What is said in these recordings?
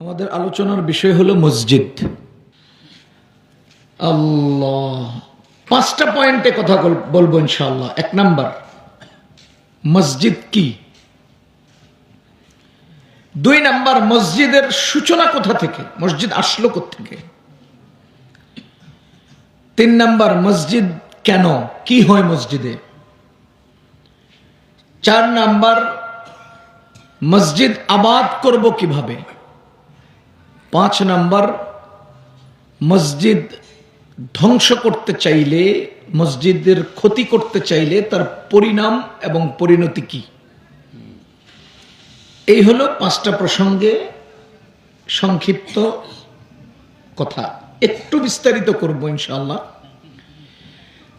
আমাদের আলোচনার বিষয় হলো মসজিদ। আল্লাহ, 5টা পয়েন্টে কথা বলবো ইনশাআল্লাহ। 1 নাম্বার, মসজিদ কি? 2 নাম্বার, মসজিদের সূচনা কোথা থেকে, মসজিদ আসলো কোত্থেকে? 3 নাম্বার, মসজিদ কেন, কি হয় মসজিদে? 4 নাম্বার, মসজিদ আবাদ করব কিভাবে? 5 নাম্বার, মসজিদ ধ্বংস করতে চাইলে, মসজিদের ক্ষতি করতে চাইলে তার পরিণাম এবং পরিণতি কি? এই হলো 5টা প্রসঙ্গে সংক্ষিপ্ত কথা। একটু বিস্তারিত করব ইনশাআল্লাহ।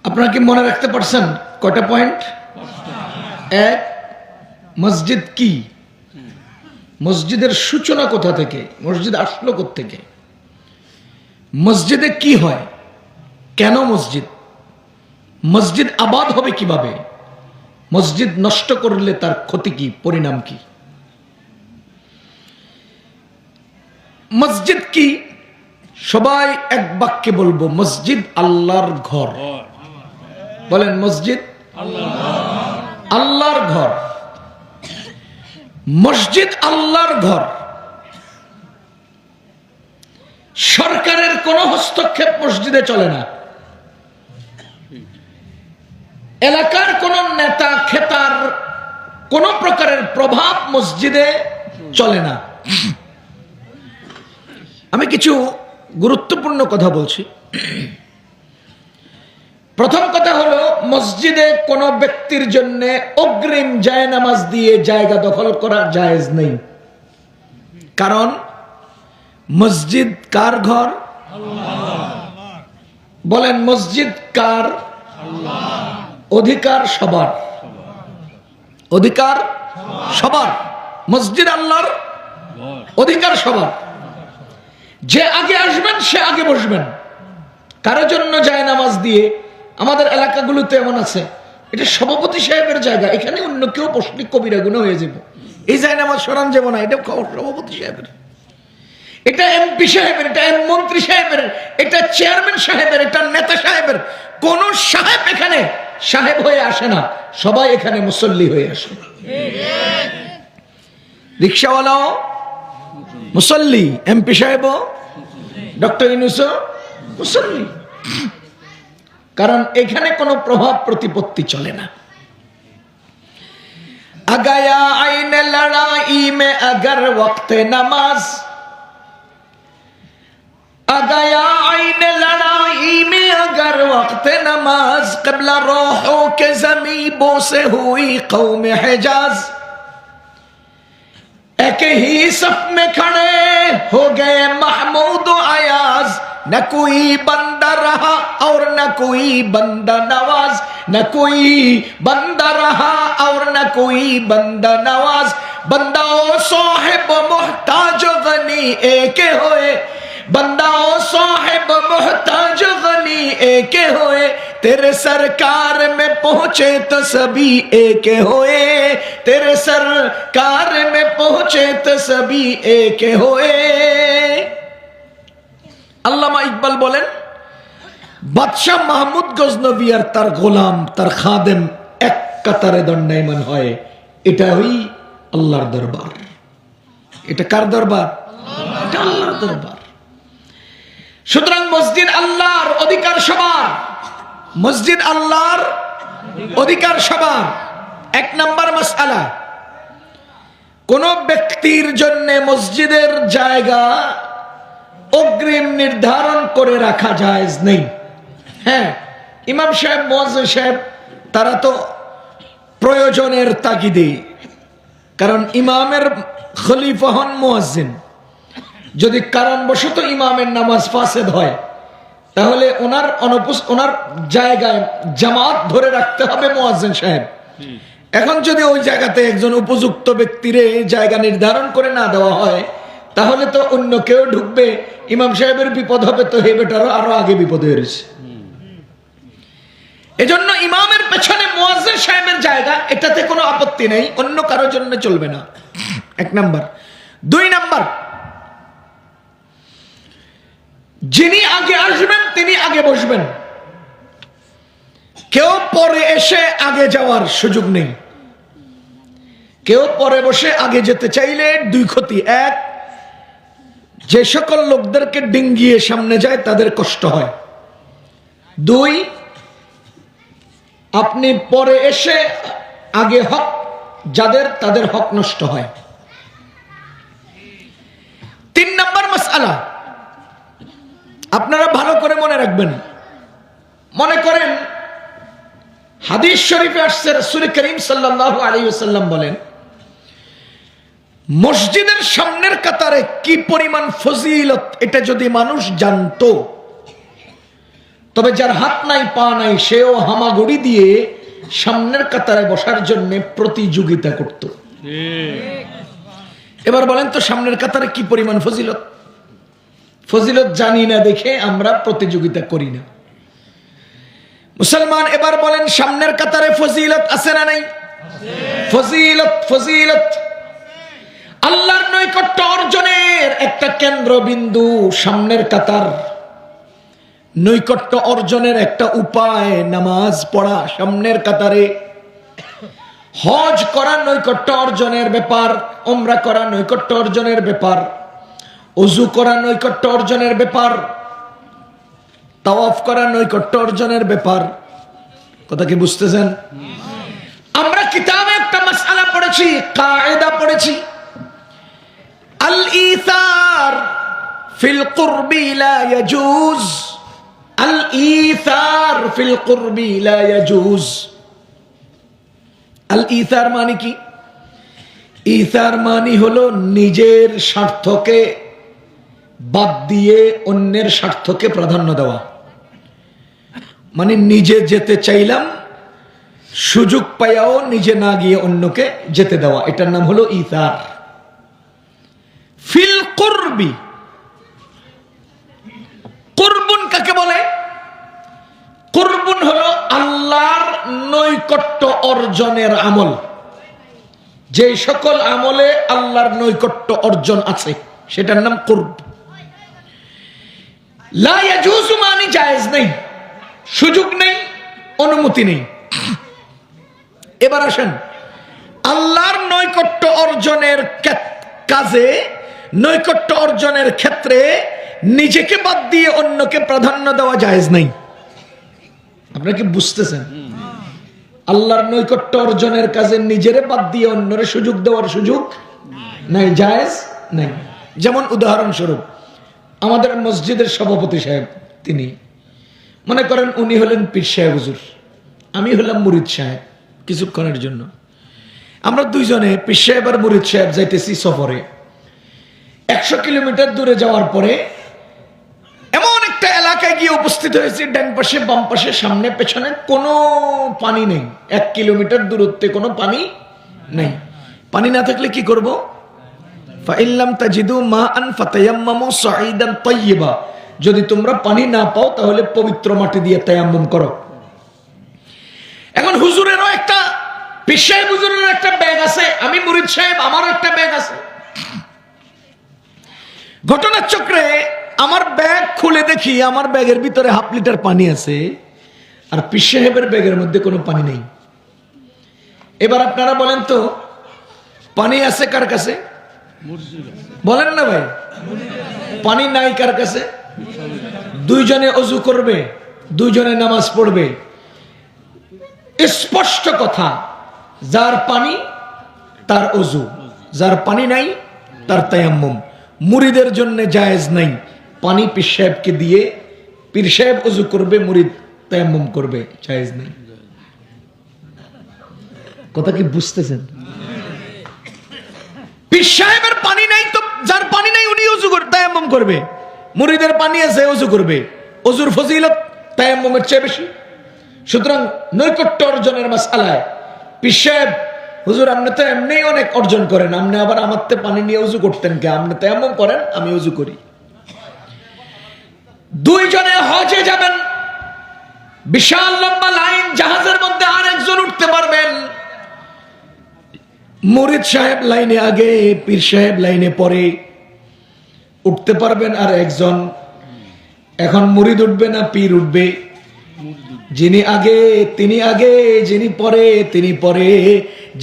আপনারা কি মনে রাখতে পারছেন কয়টা পয়েন্ট? 1, মসজিদ কি, মসজিদের সূচনা কোথা থেকে, মসজিদ আসলো কোত্থেকে, মসজিদে কি হয়, কেন মসজিদ, মসজিদ আবাদ হবে কিভাবে, মসজিদ নষ্ট করলে তার ক্ষতি কি, পরিণাম কি। মসজিদ কি? সবাই এক বাক্যে বলবো, মসজিদ আল্লাহর ঘর। বলেন, মসজিদ আল্লাহর ঘর। মসজিদ আল্লাহর ঘর। সরকারের কোনো হস্তক্ষেপ মসজিদে চলে না। এলাকার কোন নেতা খেতার কোন প্রকারের প্রভাব মসজিদে চলে না। আমি কিছু গুরুত্বপূর্ণ কথা বলছি। প্রথম কথা হলো, মসজিদে কোন ব্যক্তির জন্য অগ্রিম জায়নামাজ দিয়ে জায়গা দখল করা জায়েজ নেই। কারণ মসজিদ কার ঘর? বলেন, মসজিদ কার? অধিকার সবার, অধিকার সবার। মসজিদ আল্লাহর, অধিকার সবার। যে আগে আসবেন সে আগে বসবেন। কারোর জন্য জায়নামাজ দিয়ে, আমাদের এলাকাগুলোতে এমন আছে, এটা সভাপতি সাহেবের জায়গা, এখানে অন্য কেউ বসলে কবিরা গুনাহ হয়ে যাবে, এই জায়নামাজ সরান যাব না, এটা সভাপতি সাহেবের, এটা এমপি সাহেবের, এটা মন্ত্রী সাহেবের, এটা চেয়ারম্যান সাহেবের, এটা নেতা সাহেবের। কোন সাহেব এখানে সাহেব হয়ে আসে না, সবাই এখানে মুসল্লি হয়ে আসে। রিক্সাওয়ালাও মুসল্লি, এমপি সাহেবও, ডক্টর ইউনূসও মুসল্লি। কারণ এখানে কোনো প্রভাব প্রতিপত্তি চলে না। আগায়া আইনে লড়াই মে अगर वक्त नमाज, आगाया आईने लड़ाई में अगर वक्त नमाज, क़िबला रोहों के ज़मीबों से हुई कौम हिजाज, एक ही सफ में खड़े हो गए महमूद अयाज, न कोई बंदा रहा और न कोई बंदा नवाज, न कोई बंदा रहा और न कोई बंदा नवाज, बंदा ओ साहिब मोहताज गनी एक होए, बंदा ओ साहिब मोहताज गनी एक होए, तेरे सरकार में पहुंचे तो सभी एक होए, तेरे सरकार में पहुंचे तो सभी एक होए। আল্লামা ইকবাল বলেন, বাদশাহ মাহমুদ গজনবী আর তার গোলাম, তার খাদেম এক কাতারে দণ্ডায়মান হয়, এটা হই আল্লাহর দরবার। এটা কার দরবার? এটা আল্লাহর দরবার। সুতরাং মসজিদ আল্লাহর, অধিকার সবার। মসজিদ আল্লাহর, অধিকার সবার। 1 নাম্বার মাসআলা, কোন ব্যক্তির জন্য মসজিদের জায়গা অগ্রিম নির্ধারণ করে রাখা জায়েজ নেই। হ্যাঁ, ইমাম সাহেব, মুয়াজ্জিন সাহেব, তারা তো প্রয়োজনের তাগিদে, কারণ ইমামের খলিফা হন মুয়াজ্জিন। যদি কারণবশত ইমামের নামাজ ফাসেদ হয়, তাহলে ওনার জায়গায় জামাত ধরে রাখতে হবে মুয়াজ্জিন সাহেব। এখন যদি ওই জায়গাতে একজন উপযুক্ত ব্যক্তিরে জায়গা নির্ধারণ করে না দেওয়া হয়, তাহলে তো অন্য কেউ ঢুকবে, ইমাম সাহেবের বিপদ হবে, তো হে বেটারও আরো আগে বিপদ হয়েছে। এজন্য ইমামের পেছনে মুয়াজ্জিন সাহেবের জায়গা, এটাতে কোনো আপত্তি নেই, অন্য কারোর জন্য চলবে না। 1 নাম্বার। 2 নাম্বার, যিনি আগে আসবেন তিনি আগে বসবেন, কেউ পরে এসে আগে যাওয়ার সুযোগ নেই। কেউ পরে বসে আগে যেতে চাইলে দুই ক্ষতি: এক, যে সকল লোকদেরকে ডিঙ্গিয়ে সামনে যায় তাদের কষ্ট হয়; দুই, আপনি পরে এসে আগে হক যাদের তাদের হক নষ্ট হয়। 3 নম্বর মাসআলা আপনারা ভালো করে মনে রাখবেন। মনে করেন হাদিস শরীফে আসছে, রাসূল করিম সাল্লাল্লাহু আলাইহি ওয়াসাল্লাম বলেন, মসজিদের সামনের কাতারে কি পরিমাণ ফজিলত এটা যদি মানুষ জানতো, তবে যার হাত নাই পা নাই সেও হামাগুড়ি দিয়ে সামনের কাতারে বসার জন্য প্রতিযোগিতা করত। এবার বলেন তো সামনের কাতারে কি পরিমাণ ফজিলত? ফজিলত জানি না দেখে আমরা প্রতিযোগিতা করি না। মুসলমান এবার বলেন সামনের কাতারে ফজিলত আছে না নাই? ফজিলত, ফজিলত আল্লাহর নৈকট্য অর্জনের একটা কেন্দ্রবিন্দু সামনের কাতার। নৈকট্য অর্জনের একটা উপায় নামাজ পড়া সামনের কাতারে। হজ করা নৈকট্য অর্জনের ব্যাপার, উমরা করা নৈকট্য অর্জনের ব্যাপার, ওযু করা নৈকট্য অর্জনের ব্যাপার, তাওয়াফ করা নৈকট্য অর্জনের ব্যাপার। কথা কি বুঝতেছেন? আমরা কিতাবে একটা মাসআলা পড়েছি, কায়দা পড়েছি, আল ইসার ফিল কুরবি লা ইয়াজুজ, আল ইসার ফিল কুরবি লা ইয়াজুজ। আল ইসার মানে কি? ইসার মানে হলো নিজের স্বার্থকে বাদ দিয়ে অন্যের স্বার্থকে প্রাধান্য দেওয়া। মানে নিজে যেতে চাইলাম, সুযোগ পাইয়াও নিজে না গিয়ে অন্যকে যেতে দেওয়া, এটার নাম হলো ইসার। ফিল কুরবি, কুরবুন কাকে বলে? কুরবুন হলো আল্লাহর নৈকট্য অর্জনের আমল। যে সকল আমলে আল্লাহর নৈকট্য অর্জন আছে সেটার নাম কুরব। লা ইয়াজুজু মানে জায়েজ নেই, সুযোগ নেই, অনুমতি নেই। এবার আসেন, আল্লাহর নৈকট্য অর্জনের কাজে, নৈকট্য অর্জনের ক্ষেত্রে নিজেকে বাদ দিয়ে অন্যকে প্রাধান্য দেওয়া জায়েজ নাই। আপনারা কি বুঝতেছেন? আল্লাহর নৈকট্য অর্জনের কাজে নিজেরে বাদ দিয়ে অন্যরে সুযোগ দেওয়ার সুযোগ নাই, জায়েজ নাই। যেমন উদাহরণস্বরূপ আমাদের মসজিদের সভাপতি সাহেব, তিনি মনে করেন উনি হলেন পীর সাহেব হুজুর, আমি হলাম মুরিদ সাহেব। কিছুক্ষণের জন্য আমরা দুইজনে পীর সাহেব আর মুরিদ সাহেব যাইতেছি সফরে। 100 কিলোমিটার দূরে যাওয়ার পরে এমন একটা এলাকায় গিয়ে উপস্থিত হয়েছি, ডান পাশে বাম পাশে সামনে পেছনে কোনো পানি নেই। 1 কিলোমিটার দূরত্বে কোনো পানি নেই। পানি না থাকলে কি করব? ফাইল্লাম তাজিদু মাআন ফাতায়াম্মামু সাঈদান তাইয়্যিবা, যদি তোমরা পানি না পাও তাহলে পবিত্র মাটি দিয়ে তায়াম্মুম করো। এখন হুজুরেরও একটা, পীর সাহেব হুজুরেরও একটা ব্যাগ আছে, আমি মুরিদ সাহেব আমারও একটা ব্যাগ আছে। ঘটনার চক্রে আমার ব্যাগ খুলে দেখি আমার ব্যাগের ভিতরে 1/2 লিটার পানি আছে, আর পীর সাহেবের ব্যাগের মধ্যে কোনো পানি নেই। এবার আপনারা বলেন তো পানি আছে কার কাছে? বলেন না ভাই, পানি নাই কার কাছে? দুইজনে ওযু করবে, দুইজনে নামাজ পড়বে। স্পষ্ট কথা, যার পানি তার ওযু, যার পানি নাই তার তায়াম্মুম। মুরিদের জন্য জায়েজ নাই, পানি পীর সাহেবকে দিয়ে পীর সাহেব ওযু করবে, মুরিদ তায়াম্মুম করবে, জায়েজ নাই। কথা কি বুঝতেছেন? পীর সাহেবের পানি নাই, তো যার পানি নাই উনি ওযু করে তায়াম্মুম করবে। মুরিদের পানি আছে, ওযু করবে। ওযুর ফজিলত তায়াম্মুমের চেয়ে বেশি। সুতরাং নৈকট্য অর্জনের মাসআলায় পীর সাহেব হুজুর আপনি তো এমনিই অনেক অর্জন করেন, আপনি আবার আমারতে পানি নিয়ে ওযু করতেন কে? আপনি তায়াম্মুম করেন, আমি ওযু করি। দুইজনে হজে যাবেন, বিশাল লম্বা লাইন, জাহাজের মধ্যে আরেকজন উঠতে পারবেন। মুরিদ সাহেব লাইনে আগে, পীর সাহেব লাইনে পরে, উঠতে পারবেন আর একজন। এখন মুরিদ উঠবে না পীর উঠবে? যিনি আগে তিনি আগে, যিনি পরে তিনি পরে।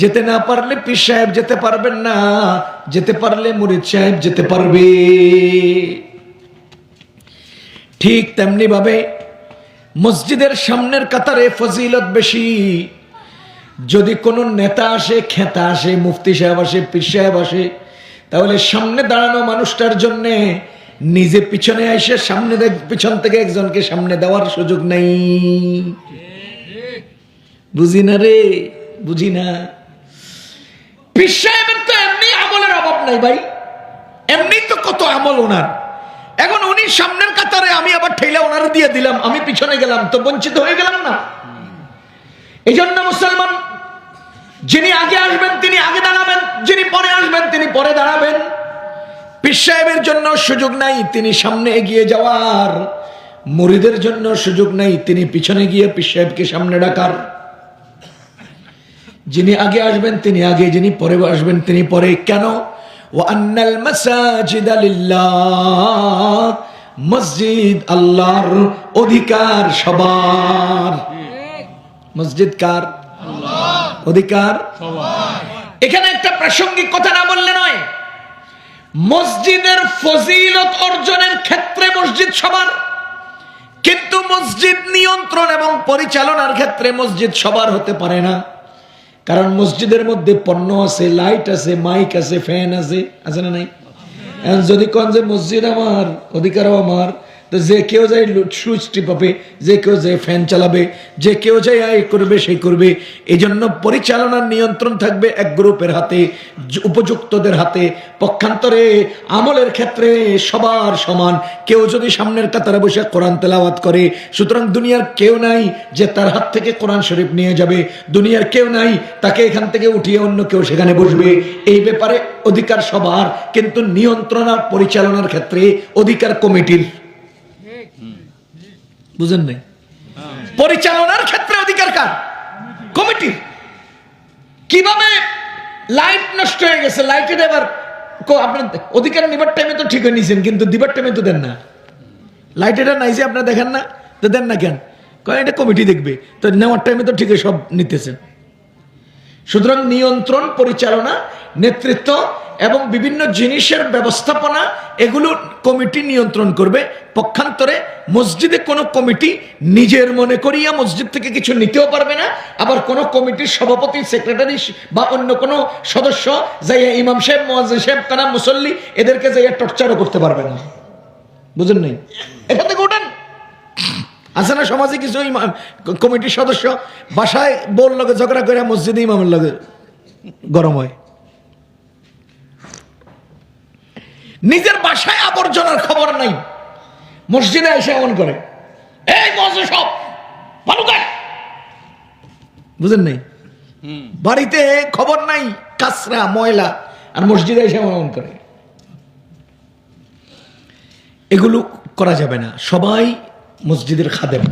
যেতে না পারলে পীর সাহেব যেতে পারবেন না, যেতে পারলে মুরিদ সাহেব যেতে পারবে। ঠিক তেমনি ভাবে মসজিদের সামনের কাতারে ফজিলত বেশি। যদি কোনো নেতা আসে, খেতা আসে, মুফতি সাহেব আসে, পীর সাহেব আসে, তাহলে সামনে দাঁড়ানো মানুষটার জন্য নিজে পিছনে এসে সামনে পিছন থেকে একজনকে সামনে দেওয়ার সুযোগ নেই। বুঝি না রে, বুঝি না। পীর সাহেবের তো এমনি আমলের অভাব নাই ভাই, এমনি তো কত আমল ওনার। এখন উনি সামনের কাতারে, আমি আবার ঠেলা ওনার দিয়ে দিলাম, আমি পিছনে গেলাম, তো বঞ্চিত হয়ে গেলাম না? এই জন্য মুসলমান, যিনি আগে আসবেন তিনি আগে দাঁড়াবেন, যিনি পরে আসবেন তিনি পরে দাঁড়াবেন। পীর সাহেবের জন্য সুযোগ নাই তিনি সামনে এগিয়ে যাওয়ার, মুরিদের জন্য সুযোগ নাই তিনি পিছনে গিয়ে পীর সাহেবকে সামনে ডাকার। যিনি আগে আসবেন তিনি আগে, যিনি পরে আসবেন তিনি পরে। কেন? ওয়া আন্নাল মাসাজিদা লিল্লাহ, মসজিদ আল্লাহর, অধিকার সবার। মসজিদ কার? আল্লাহ, অধিকার সবার। এখানে একটা প্রাসঙ্গিক কথা না বললে নয়। মসজিদের ফজিলত অর্জনের ক্ষেত্রে মসজিদ সবার, কিন্তু মসজিদ নিয়ন্ত্রণ এবং পরিচালনার ক্ষেত্রে মসজিদ সবার হতে পারে না। কারণ মসজিদের মধ্যে পণ্য আছে, লাইট আছে, মাইক আছে, ফ্যান আছে, আছে না নাই? যদি কোন যে মসজিদ আমার, অধিকারও আমার, তো যে কেউ যায় সুইচ টিপাবে, যে কেউ যায় ফ্যান চালাবে, যে কেউ যায় এই করবে সেই করবে। এই জন্য পরিচালনার নিয়ন্ত্রণ থাকবে এক গ্রুপের হাতে, উপযুক্তদের হাতে। পক্ষান্তরে আমলের ক্ষেত্রে সবার সমান। কেউ যদি সামনের কাতারে বসে কোরআন তেলাওয়াত করে, সুতরাং দুনিয়ার কেউ নাই যে তার হাত থেকে কোরআন শরীফ নিয়ে যাবে, দুনিয়ার কেউ নাই তাকে এখান থেকে উঠিয়ে অন্য কেউ সেখানে বসবে। এই ব্যাপারে অধিকার সবার, কিন্তু নিয়ন্ত্রণ আর পরিচালনার ক্ষেত্রে অধিকার কমিটির। বুঝেন নাই? পরিচালনার ক্ষেত্রে অধিকার কার? কমিটির। কিভাবে লাইট নষ্ট হয়ে গেছে, লাইটের এবার আপনার অধিকার নিবার টাইমে তো ঠিক নিয়েছেন, কিন্তু দিবার টাইমে তো দেন না। লাইট এটা নাই যে আপনারা দেখেন না, তো দেন না কেন? কয় এটা কমিটি দেখবে, তো নেওয়ার টাইমে তো ঠিক সব নিতেছেন। সুতরাং নিয়ন্ত্রণ, পরিচালনা, নেতৃত্ব এবং বিভিন্ন জিনিসের ব্যবস্থাপনা এগুলো কমিটি নিয়ন্ত্রণ করবে। পক্ষান্তরে মসজিদে কোনো কমিটি নিজের মনে করিয়া মসজিদ থেকে কিছু নিতেও পারবে না, আবার কোনো কমিটির সভাপতি, সেক্রেটারি বা অন্য কোনো সদস্য যাইয়া ইমাম সাহেব, মুয়াজ্জিন সাহেব, কানা মুসল্লি এদেরকে যাইয়া টর্চারও করতে পারবে না। বুঝেন নাই? এখান থেকে ওঠেন। আছে না সমাজে কিছু কমিটির সদস্য বাসায় বউর লগে ঝগড়া করে মসজিদে ইমামের লগে গরম হয়। নিজের বাসায় আবর্জনার খবর নাই, মসজিদে এসে এমন করে, এই মসজিদ সব ভালো করে। বুঝেন নাই? বাড়িতে খবর নাই, কাঁচরা ময়লা, আর মসজিদে এসে এমন করে। এগুলো করা যাবে না। সবাই মসজিদের খাদেম।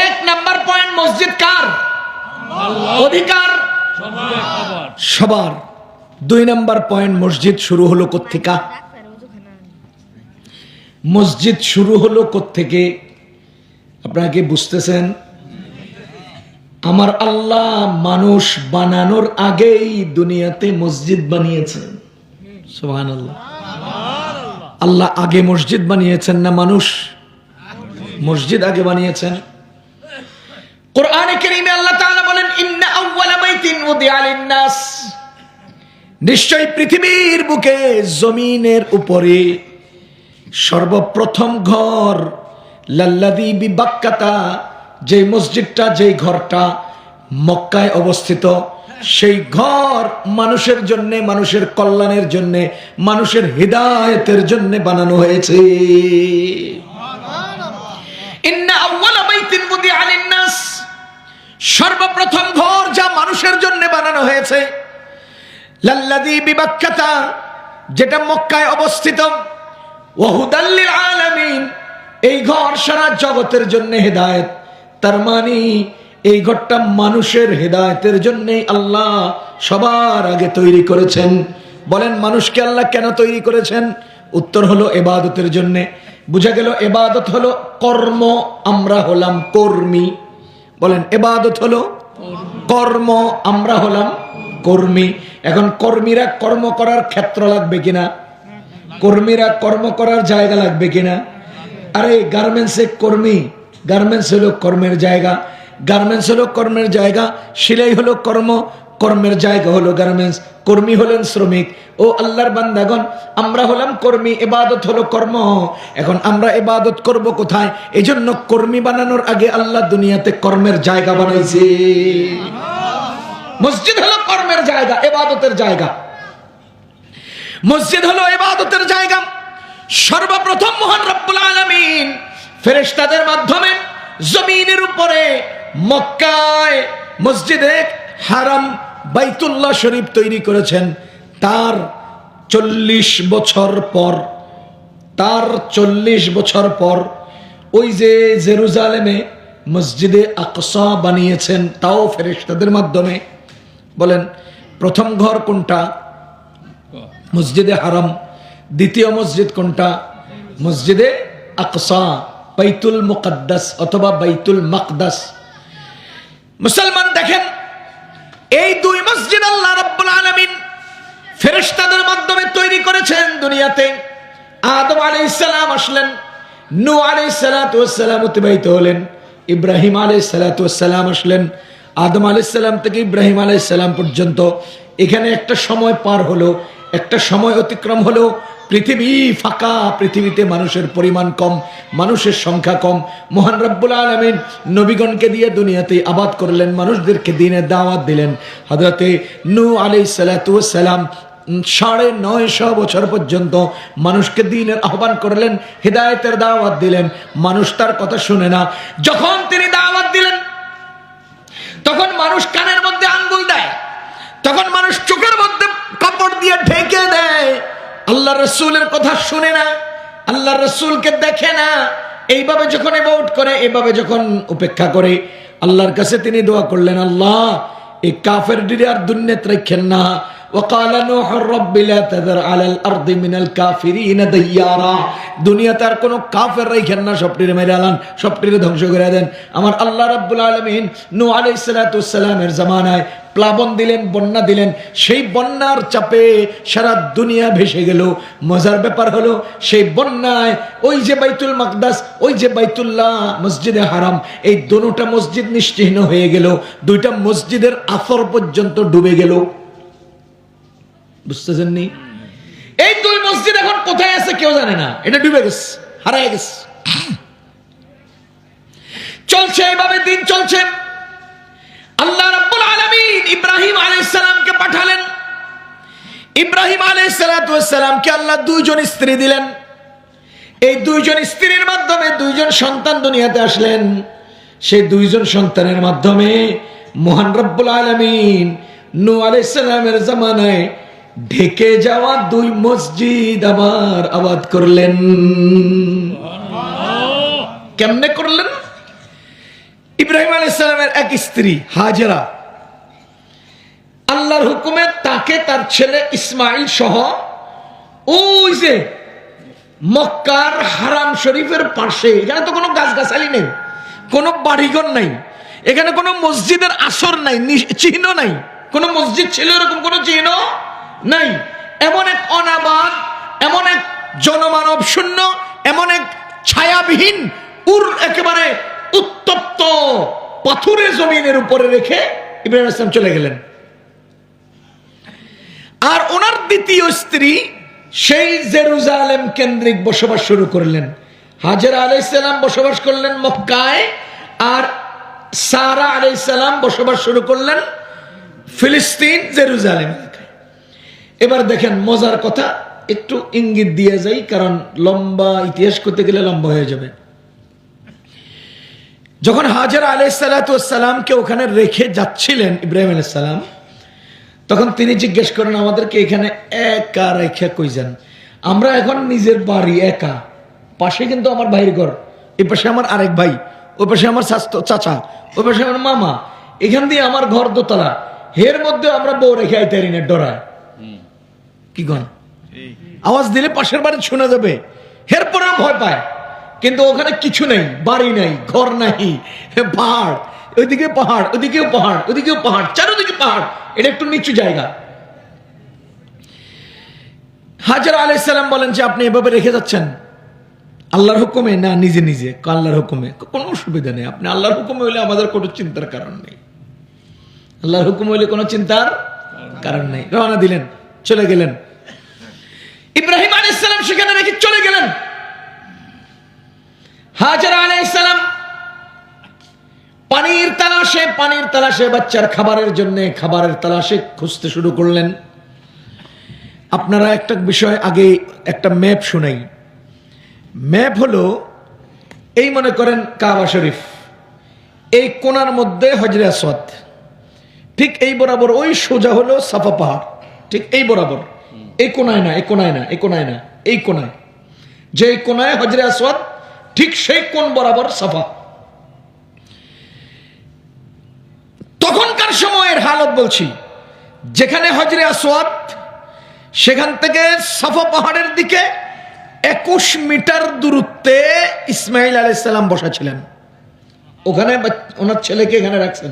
এক নাম্বার পয়েন্ট, মসজিদ কার? অধিকার সবার। দুই নাম্বার পয়েন্ট, মসজিদ শুরু হলো কোত্থেকে? মসজিদ শুরু হলো কোত্থেকে? আপনারা কি বুঝতেছেন? আমার আল্লাহ মানুষ বানানোর আগেই দুনিয়াতে মসজিদ বানিয়েছেন। সুবহানাল্লাহ। আল্লাহ আগে মসজিদ বানিয়েছেন না মানুষ? মসজিদ আগে বানিয়েছেন। কোরআনে কারীমে আল্লাহ তাআলা বলেন, ইন্না আউওয়ালা বাইতিন উদিআ লিন-নাস, নিশ্চয়ই পৃথিবীর বুকে জমিনের উপরে সর্বপ্রথম ঘর, লাল্লাযী বিবাক্কাতা, যে মসজিদটা, যে ঘরটা মক্কায় অবস্থিত, সেই ঘর মানুষের জন্য, মানুষের কল্যাণের জন্য, মানুষের হিদায়াতের জন্য বানানো হয়েছে। ইন্না আউওয়ালা বাইতিন উদিআ লিন-নাস, সর্বপ্রথম ঘর যা মানুষের জন্য বানানো হয়েছে, লাল্লাযী বিবাক্কাতা, যেটা মক্কায় অবস্থিত, ওয়া হুদাল লিল আলামিন, এই ঘর সারা জগতের জন্য হিদায়াত। তার মানে এই ঘরটা মানুষের হেদায়েতের জন্য আল্লাহ সবার আগে তৈরি করেছেন। বলেন মানুষকে আল্লাহ কেন তৈরি করেছেন? উত্তর হলো ইবাদতের জন্য। বুঝা গেল ইবাদত হলো কর্ম, আমরা হলাম কর্মী। বলেন ইবাদত হলো কর্ম, আমরা হলাম কর্মী। এখন কর্মীরা কর্ম করার ক্ষেত্র লাগবে কিনা? কর্মীরা কর্ম করার জায়গা লাগবে কিনা? আরে গার্মেন্টসে কর্মী, গার্মেন্টস হলো কর্মের জায়গা, গার্মেন্টস হলো কর্মের জায়গা, সেলাই হলো কর্ম, কর্মের জায়গা হলো গার্মেন্টস, কর্মী হলেন শ্রমিক। ও আল্লাহর বান্দাগণ, আমরা হলাম কর্মী, ইবাদত হলো কর্ম। এখন আমরা ইবাদত করব কোথায়? এজন্য কর্মী বানানোর আগে আল্লাহ দুনিয়াতে কর্মের জায়গা বানাইছে। মসজিদ হলো কর্মের জায়গা, ইবাদতের জায়গা। মসজিদ হলো ইবাদতের জায়গা। সর্বপ্রথম মহান রব্বুল আলামিন ফেরেশতাদের মাধ্যমে জমিনের উপরে মক্কায় মসজিদে হারাম বাইতুল্লাহ শরীফ তৈরি করেছেন। তার 40 বছর পর, তার 40 বছর পর ওই যে জেরুজালেমে মসজিদে আকসা বানিয়েছেন, তাও ফেরেশতাদের মাধ্যমে। বলেন প্রথম ঘর কোনটা? মসজিদে হারাম। দ্বিতীয় মসজিদ কোনটা? মসজিদে আকসা, বাইতুল মুকদ্দাস অথবা বাইতুল মাকদাস। মুসলমান দেখেন, এই দুই মসজিদ আল্লাহ রাব্বুল আলামিন ফেরেশতাদের মাধ্যমে তৈরি করেছেন দুনিয়াতে। আদম আলাইহিস সালাম আসলেন, নূহ আলাইহিস সালাতু ওয়াস সালাম অতিবাহিত হলেন, ইব্রাহিম আলাইহিস সালাতু ওয়াস সালাম আসলেন। আদম আলাইহিস সালাম থেকে ইব্রাহিম আলাইহিস সালাম পর্যন্ত এখানে একটা সময় পার হলো, একটা সময় অতিক্রম হলো। পৃথিবী ফাঁকা, পৃথিবীতে মানুষের পরিমাণ কম, মানুষের সংখ্যা কম। মহান রব্বুল আলামিন নবীগণকে দিয়ে দুনিয়াতে আবাদ করলেন, মানুষদেরকে দ্বীনের দাওয়াত দিলেন। হযরতে নূহ আলাইহিস সালাতু ওয়াস সালাম 950 বছর পর্যন্ত মানুষকে দ্বীনের আহ্বান করলেন, হিদায়াতের দাওয়াত দিলেন। মানুষ তার কথা শুনে না। যখন তিনি দাওয়াত দিলেন, তখন মানুষ কানের মধ্যে আঙ্গুল দেয়, তখন মানুষ চোখের মধ্যে কাপড় দিয়ে ঢেকে দেয়। আল্লাহ রসুলের কথা শুনে না, আল্লাহ রসুলকে দেখে না। এইভাবে যখন এবাউট করে, এভাবে যখন উপেক্ষা করে, আল্লাহর কাছে তিনি দোয়া করলেন, আল্লাহ এই কাফেরদের আর দুনিয়াত রাখেন না। وقال نوح رب لا تذر على الارض من الكافرين ديارا। দুনিয়াতে আর কোনো কাফের রাখেন না, সবটিরে মেরে আলান, সবটিরে ধ্বংস করে দেন। আমার আল্লাহ রাব্বুল আলামিন নূহ আলাইহিস সালাতু ওয়াস সালামের জামানায় প্লাবন দিলেন, বন্যা দিলেন। সেই বন্যার চাপে সারা দুনিয়া ভেসে গেল। মজার ব্যাপার হলো, সেই বন্যায় ওই যে বাইতুল মাকদাস, ওই যে বাইতুল্লাহ, মসজিদে হারাম, এই দুটোটা মসজিদ নিশ্চিহ্ন হয়ে গেল। দুইটা মসজিদের আসর পর্যন্ত ডুবে গেল। বুঝতেছেন নি? এই দুই মসজিদ এখন কোথায় আছে কেউ জানে না, এটা ডুবে গেছে, হারায় গেছে। চলছে এইভাবে, দিন চলছে। আল্লাহ রাব্বুল আলামিন ইব্রাহিম আলাইহিস সালামকে পাঠালেন। ইব্রাহিম আলাইহিস সালাতু ওয়াস সালামকে আল্লাহ দুইজন স্ত্রী দিলেন। এই দুইজন স্ত্রীর মাধ্যমে দুইজন সন্তান দুনিয়াতে আসলেন। সেই দুইজন সন্তানের মাধ্যমে মহান রব্বুল আলামিন নূহ আলাইহিস সালামের জামানায় ঢেকে যাওয়া দুই মসজিদ আবার আবাদ করলেন। কেমনে করলেন? ইব্রাহিম আলাইহিস সালামের এক স্ত্রী হাজেরা, আল্লাহর হুকুমে তাকে তার ছেলে ইসমাইল সহ ওই যে মক্কার হারাম শরীফের পাশে, এখানে তো কোনো গাছগাছালি নেই, কোনো বাড়িঘর নাই, এখানে কোনো মসজিদের আসর নাই, চিহ্ন নাই। কোনো মসজিদ ছিল এরকম কোনো চিহ্ন নাই। এমন এক অনাবাদ, এমন এক জনমানব শূন্য, এমন এক ছায়াবিহীন একেবারে উত্তপ্ত পাথুরে জমিনের উপরে রেখে ইব্রাহিম আলাইহিস সালাম চলে গেলেন। আর ওনার দ্বিতীয় স্ত্রী সেই জেরুজালেম কেন্দ্রিক বসবাস শুরু করলেন। হাজেরা আলাইহিস সালাম বসবাস করলেন মক্কায়, আর সারা আলাইহিস সালাম বসবাস শুরু করলেন ফিলিস্তিন, জেরুজালেম এলাকায়। এবার দেখেন মজার কথা, একটু ইঙ্গিত দিয়ে যাই, কারণ লম্বা ইতিহাস করতে গেলে লম্বা হয়ে যাবে। যখন হাজেরা আলাইহিস সালাতু ওয়াস সালামকে ওখানে রেখে যাচ্ছিলেন ইব্রাহিম আলাইহিস সালাম, তখন তিনি জিজ্ঞেস করেন, আমাদেরকে এখানে একা রেখে কই যান? আমরা এখন নিজের বাড়ি একা, পাশে কিন্তু আমার ভাইয়ের ঘর, এই পাশে আমার আরেক ভাই, ওই পাশে আমার চাচা, ওই পাশে আমার মামা, এখান দিয়ে আমার ঘর দোতলা, এর মধ্যে আমরা বউ রেখে আইতে পারি না, ডরায়। কি কন? আওয়াজ দিলে পাশের বাড়ি শোনা যাবে, এরপরেও ভয় পায়। কিন্তু ওখানে কিছু নেই, বাড়ি নাই, ঘর নাই, পাহাড়, ওইদিকে পাহাড়, ওইদিকেও পাহাড়, ওইদিকেও পাহাড়, চারোদিকে পাহাড়। এটা একটু নিচু জায়গা। হাজরা আলাইহিস সালাম বলেন যে আপনি এভাবে রেখে যাচ্ছেন আল্লাহর হুকুমে না নিজে নিজে? আল্লাহর হুকুমে। কোনো অসুবিধা নেই, আপনি আল্লাহর হুকুমে হইলে আমাদের কোনো চিন্তার কারণ নেই, আল্লাহর হুকুম হইলে কোনো চিন্তার কারণ নেই। রওনা দিলেন, চলে গেলেন। ইব্রাহিম আলাইহিস সালাম সেখানে রেখে চলে গেলেন। হাজরা আলাইহিস সালাম পানির তালাশে বাচ্চার খাবারের জন্য খাবারের তালাশে খুঁজতে শুরু করলেন। আপনারা একটা বিষয় আগে একটা ম্যাপ শুনাই। ম্যাপ হলো এই, মনে করেন কাবা শরীফ, এই কোণার মধ্যে হজরে আসওয়াদ, ঠিক এই বরাবর ওই সোজা হলো সাফা পাহাড়, ঠিক এই বরাবর, এই কোণায় না, এই কোণায় না, এই কোণায় না, এই কোণায়, যে কোণায় হজরে আসওয়াদ ঠিক সেই কোণ বরাবর সাফা। তখনকার সময়ের হালত বলছি, যেখানে হজরে আসওয়াদ সেখান থেকে সাফা পাহাড়ের দিকে 21 মিটার দূরত্বে ইসমাইল আলাইহিস সালাম বসা ছিলেন। ওখানে ওনার ছেলেকে এখানে রাখছেন।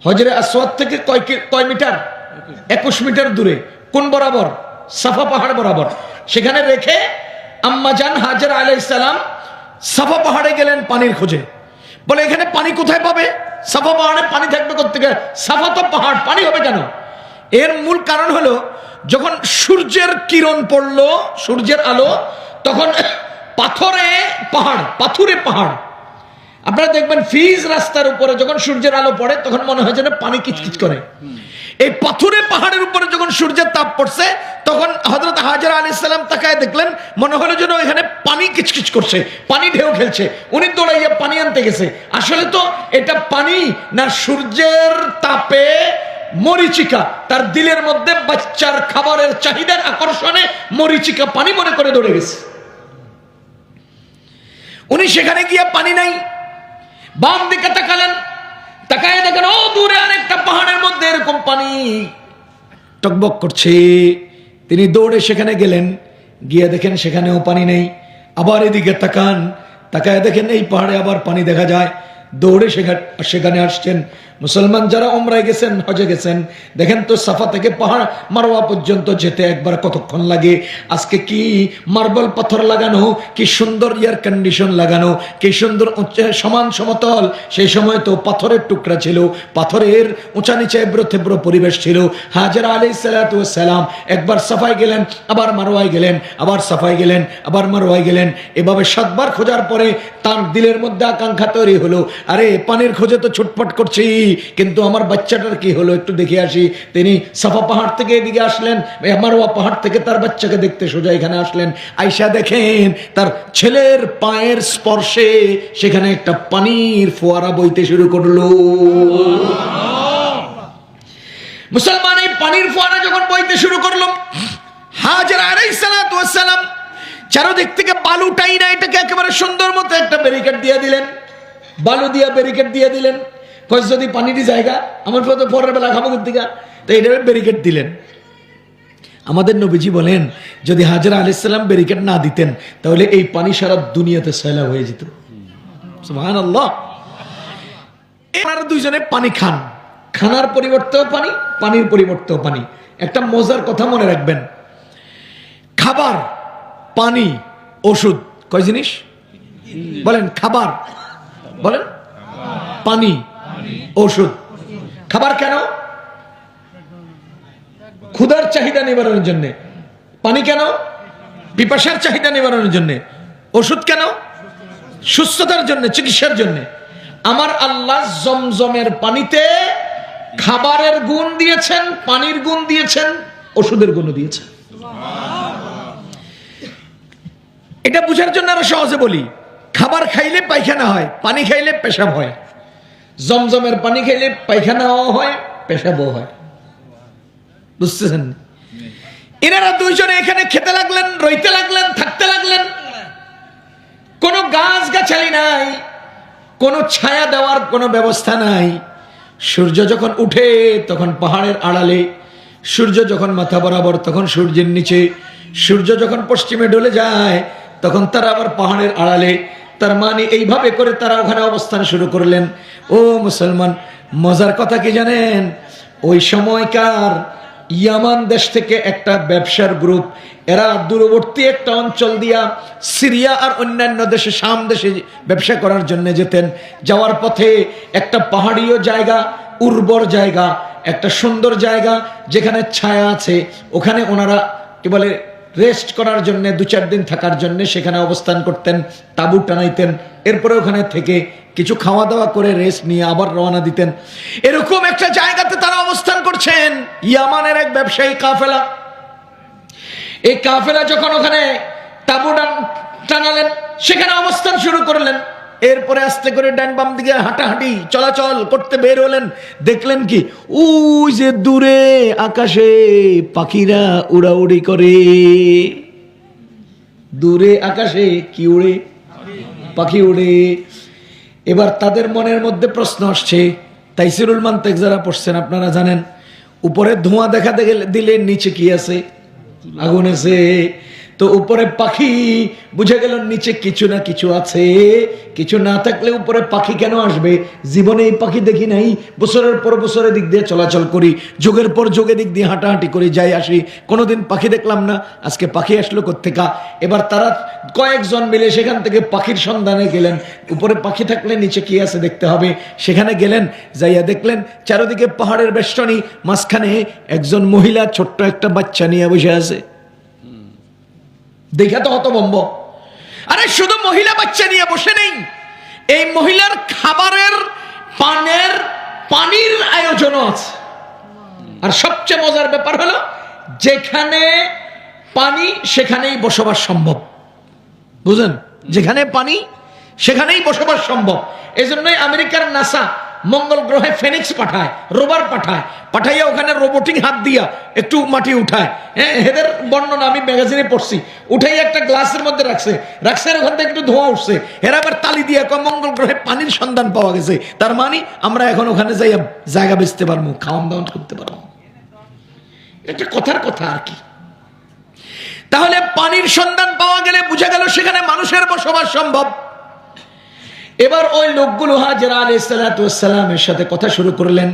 হজরে আসওয়াদ থেকে কয় মিটার? 21 মিটার দূরে। কোন বরাবর? সাফা পাহাড় বরাবর। সেখানে রেখে আম্মাজান হাজরা আলাইহিস সালাম সাফা পাহাড়ে গেলেন পানির খোঁজে। বলে এখানে পানি কোথায় পাবে? সাফা পাহাড়ে পানি থাকবে কোত্থেকে? সাফা তো পাহাড়, পানি হবে কেন? এর মূল কারণ হলো যখন সূর্যের কিরণ পড়লো, সূর্যের আলো, তখন পাথরে পাহাড়। আপনারা দেখবেন ফিজ রাস্তার উপরে যখন সূর্যের আলো পড়ে তখন মনে হয় যেন পানি কিচকিচ করে। এই পাথরে পাহাড়ের উপরে যখন সূর্যের তাপ পড়ছে তখন হযরত হাজরা আলাইহিস সালাম তাকায় দেখলেন, মনে হলো যেন এখানে পানি কিচকিচ করছে, পানি ঢেউ খেলছে। উনি দৌড়াইয়া পানি আনতে গেছে। আসলে তো এটা পানি না, সূর্যের তাপে মরিচিকা, তার দিলের মধ্যে বাচ্চার খাবারের চাহিদার আকর্ষণে মরিচিকা পানি মনে করে দৌড়ে গেছে। উনি সেখানে গিয়ে পানি নাই, বাম দিকে তাকালেন, তাকায় দেখেন ও দূরে আরেকটা পাহাড়ের মধ্যে এরকম পানি টকবক করছে। তিনি দৌড়ে সেখানে গেলেন, গিয়ে দেখেন সেখানেও পানি নেই। আবার এদিকে তাকান, তাকায় দেখেন এই পাহাড়ে আবার পানি দেখা যায়। দৌড়ে সেখানে আসছেন। মুসলমান যারা উমরায় গেছেন, হজে গেছেন, দেখেন তো সাফা থেকে পাহাড় মারওয়া পর্যন্ত যেতে একবার কতক্ষণ লাগে। আজকে কি মার্বেল পাথর লাগানো, কি সুন্দর এয়ার কন্ডিশন লাগানো, কি সুন্দর সমান সমতল। সেই সময় তো পাথরের টুকরা ছিল, পাথরের উঁচা নিচে এবড়ো থেবড়ো পরিবেশ ছিল। হাজরা আলাইহিস সালাতু ওয়াস সালাম একবার সাফায় গেলেন, আবার মারওয়ায় গেলেন, আবার সাফায় গেলেন, আবার মারওয়ায় গেলেন। এভাবে 7 বার খোঁজার পরে তার দিলের মধ্যে আকাঙ্ক্ষা তৈরি হলো, আরে পানির খোঁজে তো ছটফট করছি, কিন্তু আমার বাচ্চাটার কি হলো একটু দেখে আসি। তিনি সাফা পাহাড় থেকে এদিকে আসলেন, মারওয়া পাহাড় থেকে তার বাচ্চাকে দেখতে সোজা এখানে আসলেন। আইসা দেখেন তার ছেলের পায়ের স্পর্শে সেখানে একটা পানির ফোয়ারা বইতে শুরু করলো। মুসলমান এই পানির ফোয়ারা যখন বইতে শুরু করলো, হাজরা আলাইহিস সালাতু ওয়াস সালাম চারদিক থেকে বালুটাই না, এটাকে একেবারে সুন্দর মতো একটা ব্যারিকেড দিয়ে দিলেন, বালু দিয়া ব্যারিকেড দিয়ে দিলেন। যদি পানিটি জায়গা আমার তো পরের বেলা খাবো দিকা, তো এটা ব্যারিকেড দিলেন। আমাদের নবীজি বলেন যদি হাজরা আলাইহিস সালাম ব্যারিকেড না দিতেন তাহলে এই পানি সারা দুনিয়াতে সয়লাব হয়ে যেত। সুবহানাল্লাহ। এনারা দুইজনে পানি খান, খানার পরিবর্তেও পানি, পানির পরিবর্তেও পানি। একটা মজার কথা মনে রাখবেন, খাবার, পানি, ওষুধ কয় জিনিস বলেন? খাবার বলেন, পানি, ওষুধ। খাবার কেন? ক্ষুধার চাহিদা নিবারণের জন্য। পানি কেন? পিপাসার চাহিদা নিবারণের জন্য। ওষুধ কেন? সুস্থতার জন্য, চিকিৎসার জন্য। আমার আল্লাহ জমজমের পানিতে খাবারের গুণ দিয়েছেন, পানির গুণ দিয়েছেন, ওষুধের গুণ দিয়েছেন। এটা বুঝার জন্য আরো সহজে বলি, খাবার খাইলে পায়খানা হয়, পানি খাইলে পেশাব হয়। জমজমের পানি খাইলে পায়খানাও হয়, পেশাবও হয়। বুঝতেছেন? এনারা দুইজনে এখানে খেতে লাগলেন, রইতে লাগলেন, থাকতে লাগলেন। কোনো গাছ গাছালি নাই, কোনো ছায়া দেওয়ার কোনো ব্যবস্থা নাই। সূর্য যখন উঠে তখন পাহাড়ের আড়ালে, সূর্য যখন মাথা বরাবর তখন সূর্যের নিচে, সূর্য যখন পশ্চিমে ডলে যায় তখন তারা আবার পাহাড়ের আড়ালে। তার মানে এইভাবে করে তারা ওখানে অবস্থান শুরু করলেন। ও মুসলমান, মজার কথা কি জানেন? ওই সময়কার ইয়ামান দেশ থেকে একটা ব্যবসার গ্রুপ, এরা দূরবর্তী একটা অঞ্চল দিয়া সিরিয়া আর অন্যান্য দেশে, শাম দেশে ব্যবসা করার জন্য যেতেন। যাওয়ার পথে একটা পাহাড়ীয় জায়গা, উর্বর জায়গা, একটা সুন্দর জায়গা যেখানে ছায়া আছে, ওখানে ওনারা কি বলে রেস্ট করার জন্য, 2-4 দিন থাকার জন্য সেখানে অবস্থান করতেন, তাঁবু টানাইতেন, এরপরে ওখানে থেকে কিছু খাওয়া দাওয়া করে রেস্ট নিয়ে আবার রওনা দিতেন। এরকম একটা জায়গাতে তারা অবস্থান করছেন। ইয়ামানের এক ব্যবসায়ী কাফেলা, এই কাফেলা যখন ওখানে তাঁবু টানালেন, সেখানে অবস্থান শুরু করলেন। এরপরে আস্তে করে ডান বাম দিকে হাঁটাহাঁটি চলাচল করতে বের হলেন। দেখলেন কি, ওই যে দূরে আকাশে পাখিরা উড়াউড়ি করে। দূরে আকাশে কি উড়ে? পাখি উড়ে। এবার তাদের মনের মধ্যে প্রশ্ন আসছে, তাইসিরুল মান্তেক যারা পড়ছেন আপনারা জানেন, উপরে ধোঁয়া দেখা দিলে নিচে কি আছে? আগুন আছে। তো উপরে পাখি, বুঝে গেল নিচে কিছু না কিছু আছে। কিছু না থাকলে উপরে পাখি কেন আসবে? জীবনে এই পাখি দেখি নাই, বছরের পর বছরের দিক দিয়ে চলাচল করি, যুগের পর যুগে দিক দিয়ে হাঁটাহাঁটি করি, যাই আসি, কোনোদিন পাখি দেখলাম না, আজকে পাখি আসলো কোত্থেকা? এবার তারা কয়েকজন মিলে সেখান থেকে পাখির সন্ধানে গেলেন। উপরে পাখি থাকলে নিচে কি আছে দেখতে হবে। সেখানে গেলেন, যাইয়া দেখলেন চারিদিকে পাহাড়ের বেষ্টনী, মাঝখানে একজন মহিলা ছোট্ট একটা বাচ্চা নিয়ে বসে আছে। দেখা তো হতভম্ব। আরে শুধু মহিলা বাচ্চা নিয়ে বসে নেই, এই মহিলার খাবারের পানির আয়োজনও আছে। আর সবচেয়ে মজার ব্যাপার হলো, যেখানে পানি সেখানেই বসবাস সম্ভব। বুঝলেন? যেখানে পানি সেখানেই বসবাস সম্ভব। এই জন্যই আমেরিকার নাসা মঙ্গল গ্রহে ফেনিক্স পাঠায়, রোভার পাঠাইয়া ওখানে রোবোটিক হাত দিয়া একটু মাটি উঠায়। হ্যাঁ, এদের বর্ণনা আমি ম্যাগাজিনে পড়ছি। উঠাইয়া একটা গ্লাসের মধ্যে রাখছে, ওখান থেকে একটু ধোঁয়া উঠছে, এরা আবার তালি দিয়া মঙ্গল গ্রহে পানির সন্ধান পাওয়া গেছে। তার মানে আমরা এখন ওখানে যাইয়া জায়গা বেচতে পারবো, খাওয়ান দাওয়ান করতে পারবো। এটা কথার কথা আর কি। তাহলে পানির সন্ধান পাওয়া গেলে বুঝা গেল সেখানে মানুষের বসবাস সম্ভব। এবার ওই লোকগুলো হাজেরা আলাইহিস সালাতু ওয়াস সালামের সাথে কথা শুরু করলেন,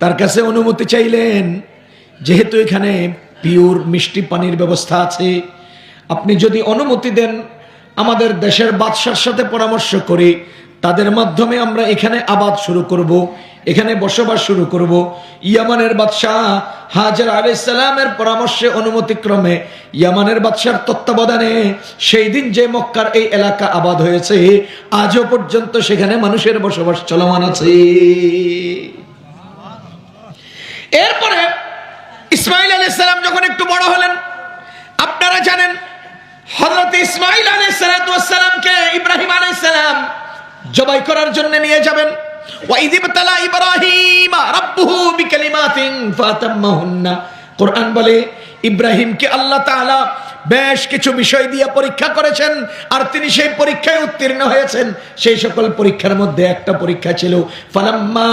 তার কাছে অনুমতি চাইলেন, যেহেতু এখানে পিওর মিষ্টি পানির ব্যবস্থা আছে, আপনি যদি অনুমতি দেন, আমাদের দেশের বাদশার সাথে পরামর্শ করি, তাদের মাধ্যমে আমরা এখানে আবাদ শুরু করব, এখানে বসবাস শুরু করব। ইয়ামানের বাদশাহ হাজেরা আলাইহিস সালামের পরামর্শে, অনুমতিক্রমে, ইয়ামানের বাদশার তত্ত্বাবধানে সেই দিন যে মক্কার এই এলাকা আবাদ হয়েছে, আজও পর্যন্ত সেখানে মানুষের বসবাস চলমান আছে। এরপরে ইসমাইল আলাইহিস সালাম যখন একটু বড় হলেন, আপনারা জানেন হযরত ইসমাইল আলাইহিস সালামকে ইব্রাহিম আলাইহিস সালাম জবাই করার জন্য নিয়ে যাবেন। وَإِذِ ابْتَلَى إِبْرَاهِيمَ رَبُّهُ بِكَلِمَاتٍ فَأَتَمَّهُنَّ। কোরআন বলে ইব্রাহিমকে আল্লাহ তাআলা বেশ কিছু বিষয় দিয়ে পরীক্ষা করেছেন, আর তিনি সেই পরীক্ষায় উত্তীর্ণ হয়েছেন। সেই সকল পরীক্ষার মধ্যে একটা পরীক্ষা ছিল ফালাম্মা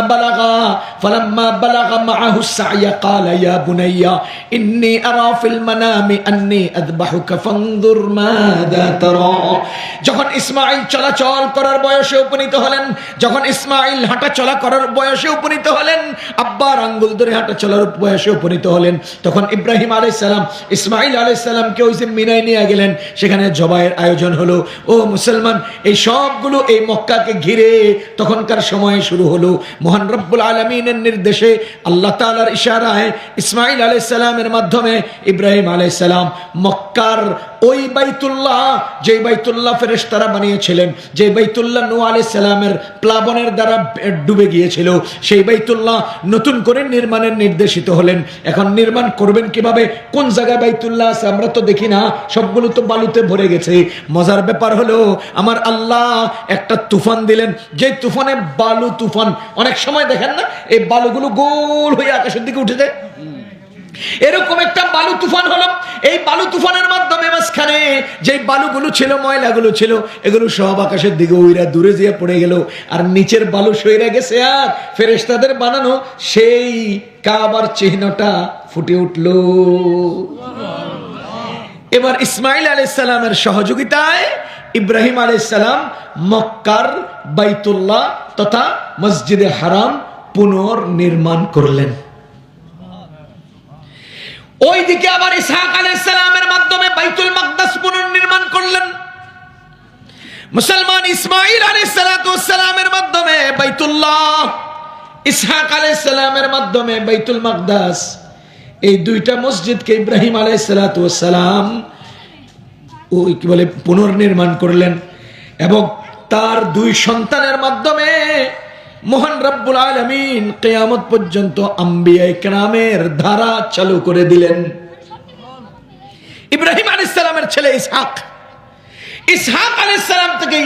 বালাগা মাআহু সাইয়া ক্বালা ইয়া বুনাইয়া ইন্নী আরা ফিল মানামি আন্নী আযবাহুকা ফানজুর মাযা তারা। যখন ইসমাঈল চলাচল করার বয়সে উপনীত হলেন, যখন ইসমাঈল হাঁটা চলা করার বয়সে উপনীত হলেন, আব্বার আঙ্গুল ধরে হাঁটা চলার বয়সে উপনীত হলেন, তখন ইব্রাহিম আলাইহিস সালাম ইসমাঈল আলাইহিস সালামকে ওই মিনায় নিয়ে গেলেন। সেখানে জবাইয়ের আয়োজন হলো। ও মুসলমান, এই সবগুলো এই মক্কাকে ঘিরে তখনকার সময় শুরু হলো। মহান রব্বুল আলামিনের নির্দেশে, আল্লাহ তাআলার ইশারায়, ইসমাঈল আলাইহিস সালামের মাধ্যমে ইব্রাহিম আলাইহিস সালাম মক্কার ওই বাইতুল্লাহ, যে বাইতুল্লাহ ফেরেশতারা বানিয়েছিলেন, যে বাইতুল্লাহ নূহ আলাইহিস সালামের প্লাবনের দ্বারা ডুবে গিয়েছিল, সেই বাইতুল্লাহ নতুন করে নির্মাণের নির্দেশিত হলেন। এখন নির্মাণ করবেন কিভাবে, কোন জায়গায় বাইতুল্লাহ আছে আমরা তো দেখি না, সবগুলো তো বালুতে ভরে গেছে। মজার ব্যাপার হলো, আমার আল্লাহ একটা তুফান দিলেন, যে তুফানে বালু তুফান, অনেক সময় দেখেন না এই বালুগুলো গোল হয়ে আকাশের দিকে উঠে যায়, এরকম একটা বালু তুফান হলো। এই বালু তুফানের মাধ্যমে মাঝখানে যে বালুগুলো ছিল, ময়লাগুলো ছিল, এগুলো সব আকাশের দিকে উইরা দূরে যেয়ে পড়ে গেল, আর নিচের বালু সইরা গেছে, আর ফেরেশতাদের বানানো সেই কাবার চিহ্নটা ফুটে উঠল। এবার ইসমাঈল আলাইহিস সালামের সহযোগিতায় ইব্রাহিম আলাইহিস সালাম মক্কার বাইতুল্লাহ তথা মসজিদে হারাম পুনর্নির্মাণ করলেন। ওইদিকে আবার ইসহাক আলাইহিস সালামের মাধ্যমে বাইতুল মাকদাস পুনর্নির্মাণ করলেন। মুসলমান ইসমাঈল আলাইহিস সালামের মাধ্যমে বাইতুল্লাহ, ইসহাক আলাইহিস সালামের মাধ্যমে বাইতুল মাকদাস, এই দুইটা মসজিদকে ইব্রাহিম আলাইহিস সালাম ওই কি বলে পুনর্নির্মাণ করলেন এবং তার দুই সন্তানের মাধ্যমে মহান রব্বুল আলামিন কিয়ামত পর্যন্ত আম্বিয়া ইকরামের ধারা চালু করে দিলেন। ইব্রাহিম আলাইহিস সালামের ছেলে ইসহাক, ইসহাক আলাইহিস সালাম থেকে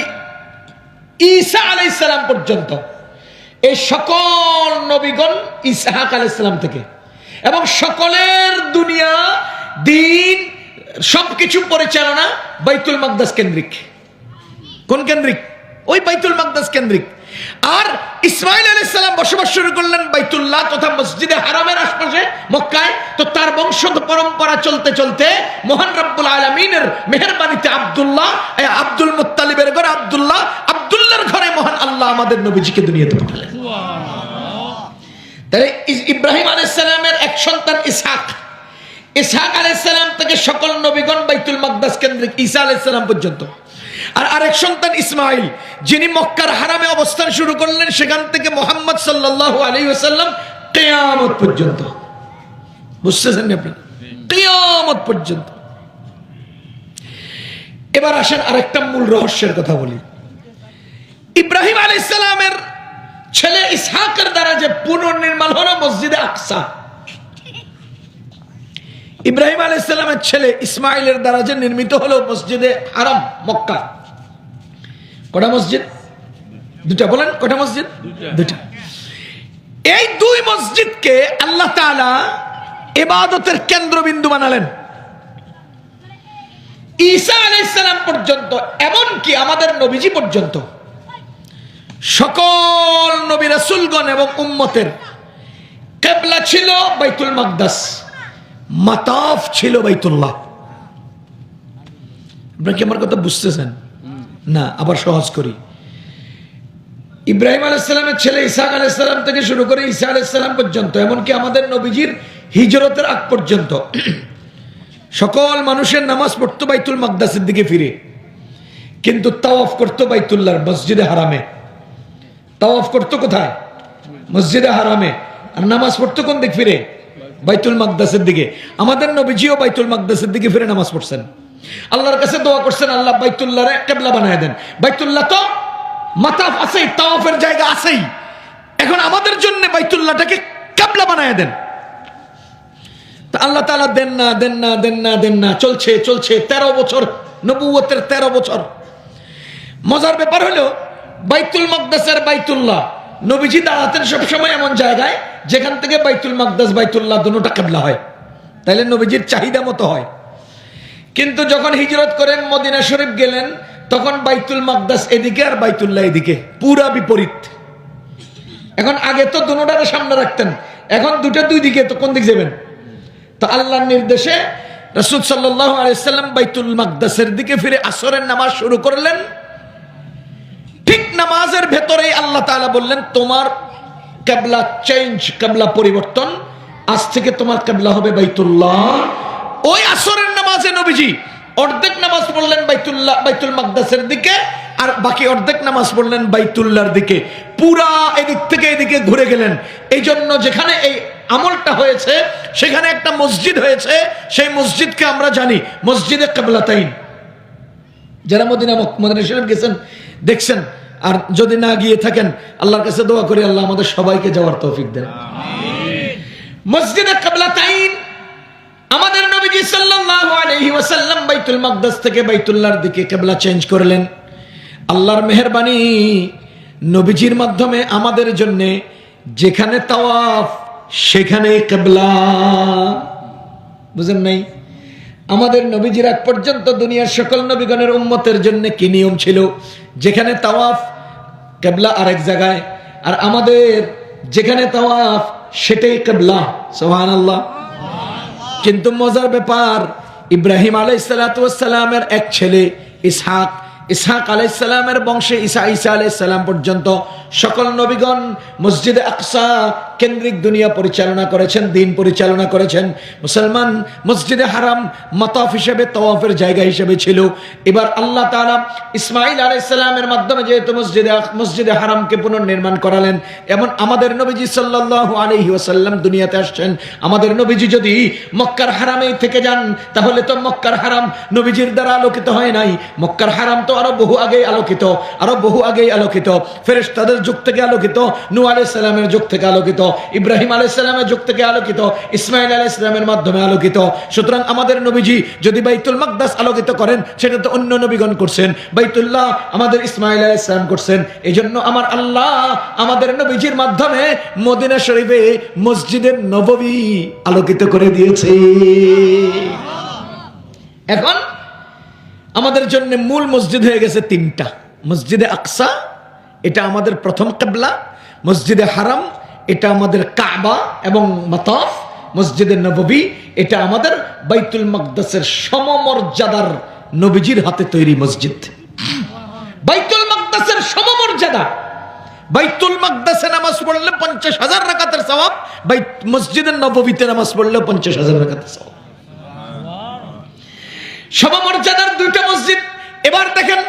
ঈসা আলাইহিস সালাম পর্যন্ত এই সকল নবীগণ ইসহাক আলাইহিস সালাম থেকে, এবং সকলের দুনিয়া দিন সবকিছু পরিচালনা বাইতুল মাকদাস কেন্দ্রিক। কোন কেন্দ্রিক? ওই বাইতুল মাকদাস কেন্দ্রিক। আর ইসমাঈল আলাইহিস সালাম বসবাস শুরু করলেন বাইতুল্লাহ তথা মসজিদে হারামের আশপাশে মক্কায়। তো তার বংশ পরম্পরা চলতে চলতে মহান রব্বুল আলামিনের মেহেরবানিতে আব্দুল্লাহ, আব্দুল মুত্তালিবের ঘরে আব্দুল্লাহ, আব্দুল্লাহর ঘরে মহান আল্লাহ আমাদের নবীজিকে দুনিয়াতে পাঠালেন। তাহলে ইব্রাহিম আলাইহিস সালামের এক সন্তান ইসহাক, ইসহাক আলাইহিস সালাম থেকে সকল নবীগণ বাইতুল মাকদাস কেন্দ্রিক ঈসা আলাইহিস সালাম পর্যন্ত। আর আরেক সন্তান ইসমাঈল, যিনি মক্কার হারামে অবস্থান শুরু করলেন, সেখান থেকে মুহাম্মদ সাল্লাল্লাহু আলাইহি ওয়াসাল্লাম কিয়ামত পর্যন্ত। বুঝতেছেন আপনারা? কিয়ামত পর্যন্ত। এবার আসেন আরেকটা মূল রহস্যের কথা বলি। ইব্রাহিম আলাইহিস সালামের ছেলে ইসহাকের দ্বারা যে পুনর্নির্মাণ হলো মসজিদে আকসা, ইব্রাহিম আলাইহিস সালামের ছেলে ইসমাঈলের দ্বারা যে নির্মিত হলো মসজিদে হারাম মক্কা। কটা মসজিদ? দুটা। বলেন কটা মসজিদ? দুটা। এই দুই মসজিদকে আল্লাহ তাআলা ইবাদতের কেন্দ্রবিন্দু বানালেন। ঈসা আলাইহিস সালাম পর্যন্ত, এমনকি আমাদের নবীজি পর্যন্ত সকল নবী রাসূলগণ এবং উম্মতের কিবলা ছিল বাইতুল মাকদাস, মাতাফ ছিল বাইতুল্লাহ। আপনারা কি আমার কথা বুঝতেছেন? না, আবার সহজ করি। ইব্রাহিম আলাইহিস সালামের ছেলে ইসহাক আলাইহিস সালাম থেকে শুরু করে ঈসা আলাইহিস সালাম পর্যন্ত, এমনকি আমাদের নবীজির হিজরতের আগ পর্যন্ত সকল মানুষের নামাজ পড়তো বাইতুল মাকদাসের দিকে ফিরে, কিন্তু তাওয়াফ করতো বাইতুল্লাহর মসজিদে হারামে। তাওয়াফ করতো কোথায়? মসজিদে হারামে। আর নামাজ পড়তো কোন দিক ফিরে? বাইতুল মাকদাসের দিকে। আমাদের নবীজিও বাইতুল মাকদাসের দিকে ফিরে নামাজ পড়ছেন, আল্লাহর কাছে দোয়া করছেন, আল্লাহ বাইতুল্লাহরে কিবলা বানায় দেন। বাইতুল্লাহ তো মাতাফ আছেই, তাওয়াফের জায়গা আছেই, এখন আমাদের জন্য বাইতুল্লাহটাকে কিবলা বানায় দেন। তা আল্লাহ তাআলা দেন না, দেন না, দেন না, দেন না, চলছে চলছে 13 বছর, নবুয়তের 13 বছর। মজার ব্যাপার হলো বাইতুল মাকদাসের বাইতুল্লাহ, নবীজি দাঁড়াতেন সবসময় এমন জায়গায় যেখান থেকে বাইতুল মাকদাস বাইতুল্লাহ দুটোটা কিবলা হয়, তাইলে নবীজির চাহিদা মতো হয়। কিন্তু যখন হিজরত করেন মদিনা শরীফ গেলেন, তখন বাইতুল মাকদাস এদিকে আর বাইতুল্লাহ এদিকে, পুরা বিপরীত। এখন আগে তো দুটোটাকে সামনে রাখতেন, এখন দুটো দুই দিকে, তো কোন দিক যাবেন? তো আল্লাহর নির্দেশে রাসূল সাল্লাল্লাহু আলাইহি সাল্লাম বাইতুল মাকদাসের দিকে ফিরে আসরের নামাজ শুরু করলেন। ঠিক নামাজের ভেতরেই আল্লাহ তাআলা বললেন, তোমার কিবলা চেঞ্জ, কিবলা পরিবর্তন, আজ থেকে তোমার কিবলা হবে বাইতুল্লাহ। ওই আসরের নামাজে নবীজি অর্ধেক নামাজ পড়লেন বাইতুল্লাহ, বাইতুল মাকদাসের দিকে, আর বাকি অর্ধেক নামাজ পড়লেন বাইতুল্লাহর দিকে। পুরা এদিক থেকে এদিকে ঘুরে গেলেন। এই জন্য যেখানে এই আমলটা হয়েছে সেখানে একটা মসজিদ হয়েছে, সেই মসজিদকে আমরা জানি মসজিদে কিবলাতাইন। যারা মদিনা শরীফ গেছেন দেখছেন, আর যদি না গিয়ে থাকেন আল্লাহর কাছে দোয়া করি আল্লাহ আমাদের সবাইকে যাওয়ার তৌফিক দেন। মসজিদে কিবলাতাইন, আমাদের নবীজি সাল্লাল্লাহু আলাইহি ওয়াসাল্লাম বাইতুল মাকদাস থেকে বাইতুল্লাহর দিকে কিবলা চেঞ্জ করলেন। আল্লাহর মেহেরবানি, নবীজির মাধ্যমে আমাদের জন্য যেখানে তাওয়াফ সেখানে কিবলা। বুঝেন নাই? আমাদের নবীজির আগ পর্যন্ত দুনিয়ার সকল নবীগণের উম্মতের জন্য কি নিয়ম ছিল? যেখানে তাওয়াফ কিবলা আরেক জায়গায়, আর আমাদের যেখানে তাওয়াফ সেটাই কিবলা। সুবহানাল্লাহ। কিন্তু মজার ব্যাপার, ইব্রাহিম আলাইহিস সালামের এক ছেলে ইসহাক, ইসহাক আলাইহিস সালামের বংশে ঈসা আলাইহিস সালাম পর্যন্ত সকল নবীগণ মসজিদে আকসা কেন্দ্রিক দুনিয়া পরিচালনা করেছেন, দিন পরিচালনা করেছেন। মুসলমান মসজিদে হারাম মাতাফ হিসেবে, তাওয়াফের জায়গা হিসেবে ছিল। এবার আল্লাহ তাআলা ইসমাঈল আলাইহিস সালামের মাধ্যমে যেহেতু মসজিদে হারামকে পুনর্নির্মাণ করালেন, এমন আমাদের নবীজি সাল্লাল্লাহু আলাইহি ওয়াসাল্লাম দুনিয়াতে আসছেন। আমাদের নবীজি যদি মক্কার হারামেই থেকে যান, তাহলে তো মক্কার হারাম নবীজির দ্বারা আলোকিত হয় নাই। মক্কার হারাম তো আরো বহু আগেই আলোকিত, আরো বহু আগেই আলোকিত। ফেরেশতাদের যুগ থেকে আলোকিত, নূহ আলাইহিস সালামের যুগ থেকে আলোকিত, ইব্রাহিম আলাইহিস সালামের যুগ থেকে আলোকিত, ইসমাঈল আলাইহিস সালামের মাধ্যমে আলোকিত। সুতরাং আমাদের নবীজি যদি বাইতুল মাকদাস আলোকিত করেন, সেটা তো অন্য নবীগণ করছেন। বাইতুল্লাহ আমাদের ইসমাঈল আলাইহিস সালাম করছেন। এজন্য আমার আল্লাহ আমাদের নবীজির মাধ্যমে মদিনা শরীফে মসজিদে নববী আলোকিত করে দিয়েছে। এখন আমাদের জন্য মূল মসজিদ হয়ে গেছে তিনটা। মসজিদে আকসা, এটা আমাদের প্রথম কিবলা। মসজিদে হারাম, এটা আমাদের কাবা এবং মাতাফ। মসজিদে নববী, এটা আমাদের বাইতুল মাকদাসের সমমর্যাদার নবীজির হাতে তৈরি মসজিদ। বাইতুল মাকদাসের সমমর্যাদা। বাইতুল মাকদাসে নামাজ পড়লে 50,000 রাকাতের সওয়াব, মসজিদে নববীতে নামাজ পড়লে 50,000 রাকাতের সওয়াব। সমমর্যাদার দুইটা মসজিদ। এবার দেখেন,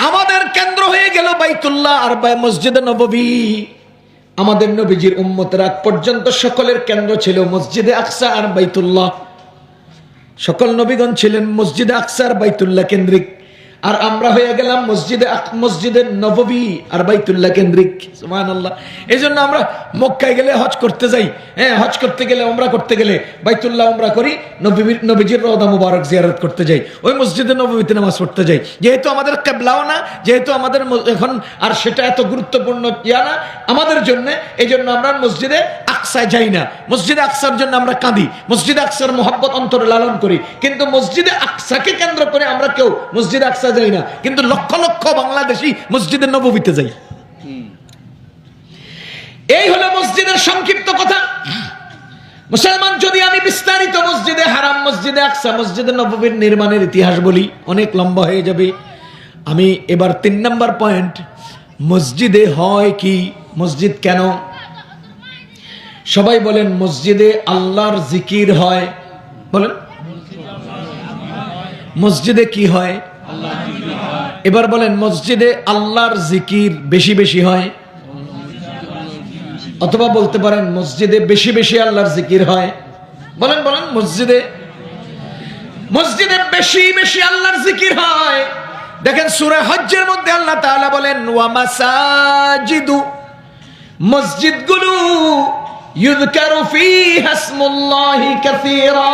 আমাদের কেন্দ্র হয়ে গেল বাইতুল্লাহ আর মসজিদে নববী। আমাদের নবীজির উম্মতের আগ পর্যন্ত সকলের কেন্দ্র ছিল মসজিদে আকসা আর বাইতুল্লাহ। সকল নবীগণ ছিলেন মসজিদে আকসা আর বাইতুল্লাহ কেন্দ্রিক, আর আমরা হয়ে গেলাম মসজিদে নববী আর বাইতুল্লাহ কেন্দ্রিক। সুবহানাল্লাহ। এই জন্য আমরা মক্কায় গেলে হজ করতে যাই, হ্যাঁ, হজ করতে গেলে, উমরা করতে গেলে বাইতুল্লাহ উমরা করি, নবীজির রওজা মুবারক জিয়ারত করতে যাই, ওই মসজিদে নববীতে নামাজ পড়তে যাই। যেহেতু আমাদের কিবলাও না, যেহেতু আমাদের এখন আর সেটা এত গুরুত্বপূর্ণ না আমাদের জন্য, এই জন্য আমরা মসজিদে আকসায় যাই না। মসজিদে আকসার জন্য আমরা কাঁদি, মসজিদে আকসার মোহাব্বত অন্তরে লালন করি, কিন্তু মসজিদে আকসাকে কেন্দ্র করে আমরা কেউ মসজিদে আকসা যাই না, কিন্তু লক্ষ লক্ষ বাংলাদেশী মসজিদে নববীতে যাই। এই হলো মসজিদের সংক্ষিপ্ত কথা। মুসলমান, যদি আমি বিস্তারিত মসজিদে হারাম, মসজিদে আকসা, মসজিদে নববীর নির্মাণের ইতিহাস বলি, অনেক লম্বা হয়ে যাবে। আমি এবার 3 নম্বর পয়েন্ট, মসজিদে হয় কি, মসজিদ কেন? সবাই বলেন, মসজিদে আল্লাহর জিকির হয়। বলেন, মসজিদে কি হয়? এবার বলেন, মসজিদে আল্লাহর জিকির বেশি বেশি হয়, অথবা বলতে পারেন মসজিদে বেশি বেশি আল্লাহর জিকির হয়। বলেন বলেন, মসজিদে বেশি বেশি আল্লাহর জিকির হয়। দেখেন সূরা হজ্জের মধ্যে আল্লাহ তাআলা বলেন, ওয়া মাসাজিদু, মসজিদগুলো, ইউযকারু ফীহা ইসমুল্লাহি কাসীরা,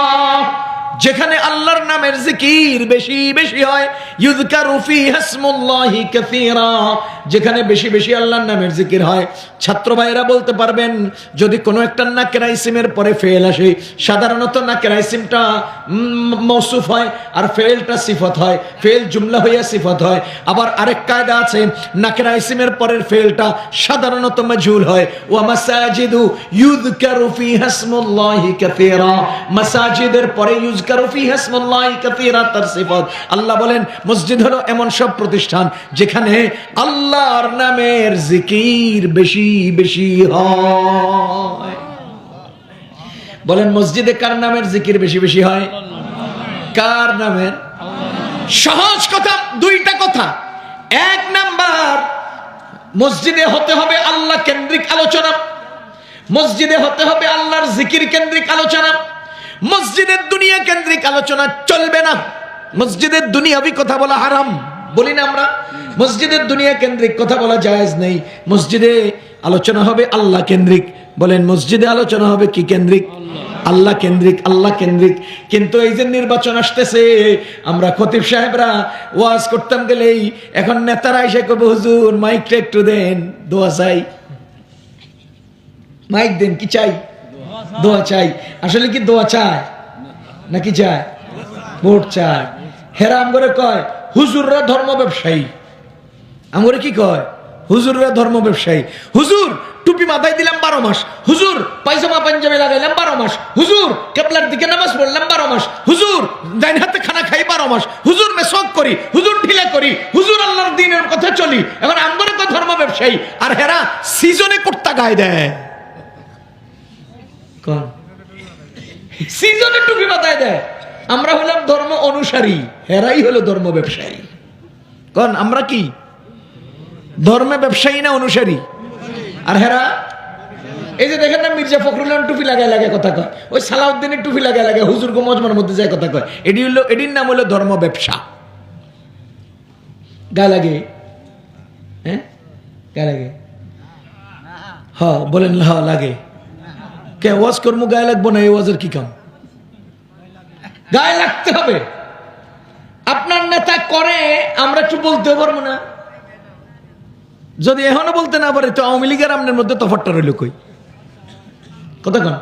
যেখানে আল্লাহর নামের জিকির বেশি বেশি হয়। ইউযকারু ফীহা ইসমুল্লাহি কাসীরা, যেখানে বেশি বেশি আল্লাহর নামের জিকির হয়। ছাত্র ভাইরা বলতে পারবেন, যদি কোনো একটা নাকেরা ইসিমের পরে ফেল আসে, সাধারণত নাকেরা ইসিমটা মৌসুফ হয় আর ফেলটা সিফত হয়, ফেল জুমলা হইয়া সিফত হয়। আবার আরেক কায়দা আছে, নাকেরা ইসিমের পরের ফেলটা সাধারণত মাজহুল হয়। ওয়া মাসাজিদু ইউযকারু ফীহা ইসমুল্লাহি কাসীরা, মাসাজিদের পরে ইউযকারু ফীহা ইসমুল্লাহি কাসীরা তার সিফত। আল্লাহ বলেন, মসজিদ হলো এমন সব প্রতিষ্ঠান যেখানে আল্লাহর নামের জিকির বেশি বেশি হয়। বলেন, মসজিদে কার নামের জিকির বেশি বেশি হয়? কার নামের? সহজ কথা, দুইটা কথা। 1 নাম্বার, মসজিদে হতে হবে আল্লাহ কেন্দ্রিক আলোচনা, মসজিদে হতে হবে আল্লাহর জিকির কেন্দ্রিক আলোচনা। মসজিদের দুনিয়া কেন্দ্রিক আলোচনা চলবে না। মসজিদের দুনিয়াবি কথা বলা হারাম, বলি না আমরা? মসজিদের দুনিয়া কেন্দ্রিক কথা বলা জায়েজ নেই। মসজিদে আলোচনা হবে আল্লাহ কেন্দ্রিক। বলেন, মসজিদে আলোচনা হবে কি কেন্দ্রিক? আল্লাহ কেন্দ্রিক, আল্লাহ কেন্দ্রিক। কিন্তু এই যে নির্বাচন আসতেছে, আমরা খতিব সাহেবরা ওয়াজ করতাম গেলেই এখন নেতারা এসে কবে, হুজুর মাইকটা একটু দেন, দোয়া চাই। মাইক দেন, কি চাই? দোয়া চাই। আসলে কি দোয়া চায় নাকি চায়? ভোট চায়। হেরা আমগরে কয় হুজুররা ধর্ম ব্যবসায়ী। আমগরে কি কয়? হুজুররা ধর্ম ব্যবসায়ী। হুজুর টুপি মাথায় দিলাম 12 মাস, হুজুর পায়জামা পাঞ্জাবি লাগাইলাম 12 মাস, হুজুর কেবলার দিকে নামাজ পড়লাম 12 মাস, হুজুর ডাইন হাতে খানা খাই 12 মাস, হুজুর মেসওয়াক করি, হুজুর ঢিলা করি, ব্যবসায়ী, আর হেরা সিজনে কুর্তা গায়ে দেয়, কোন সিজনে টুপি মাথায় দেয়। আমরা হলাম ধর্ম অনুসারী, হেরাই হলো ধর্ম ব্যবসায়ী। কোন আমরা কি ধর্মে ব্যবসায়ী না অনুসারী? আর হেরা এই যে দেখেন না, মির্জা ফখরুল টুপি লাগায় লাগায় কথা কয়, ওই সালাউদ্দিনের টুপি লাগায় লাগায় হুজুর গো মজমার মধ্যে যায় কথা কয়, এটি হলো, এটির নাম হলো ধর্ম ব্যবসা। গায়ে লাগে, হ্যাঁ গায়ে লাগে, হ্যাঁ বলেন হ্যাঁ লাগে। কে ওয়াজ কর্ম গায়ে লাগবো না? এই ওয়াজের কি কাম? গায়ে লাগতে হবে। আপনার নেতা করে, আমরা একটু বলতে পারবো না? যদি এখনো বলতে না পারে তো আওয়ামী লীগের আমনের মধ্যে তফাৎটা রইল কই? কথা কন।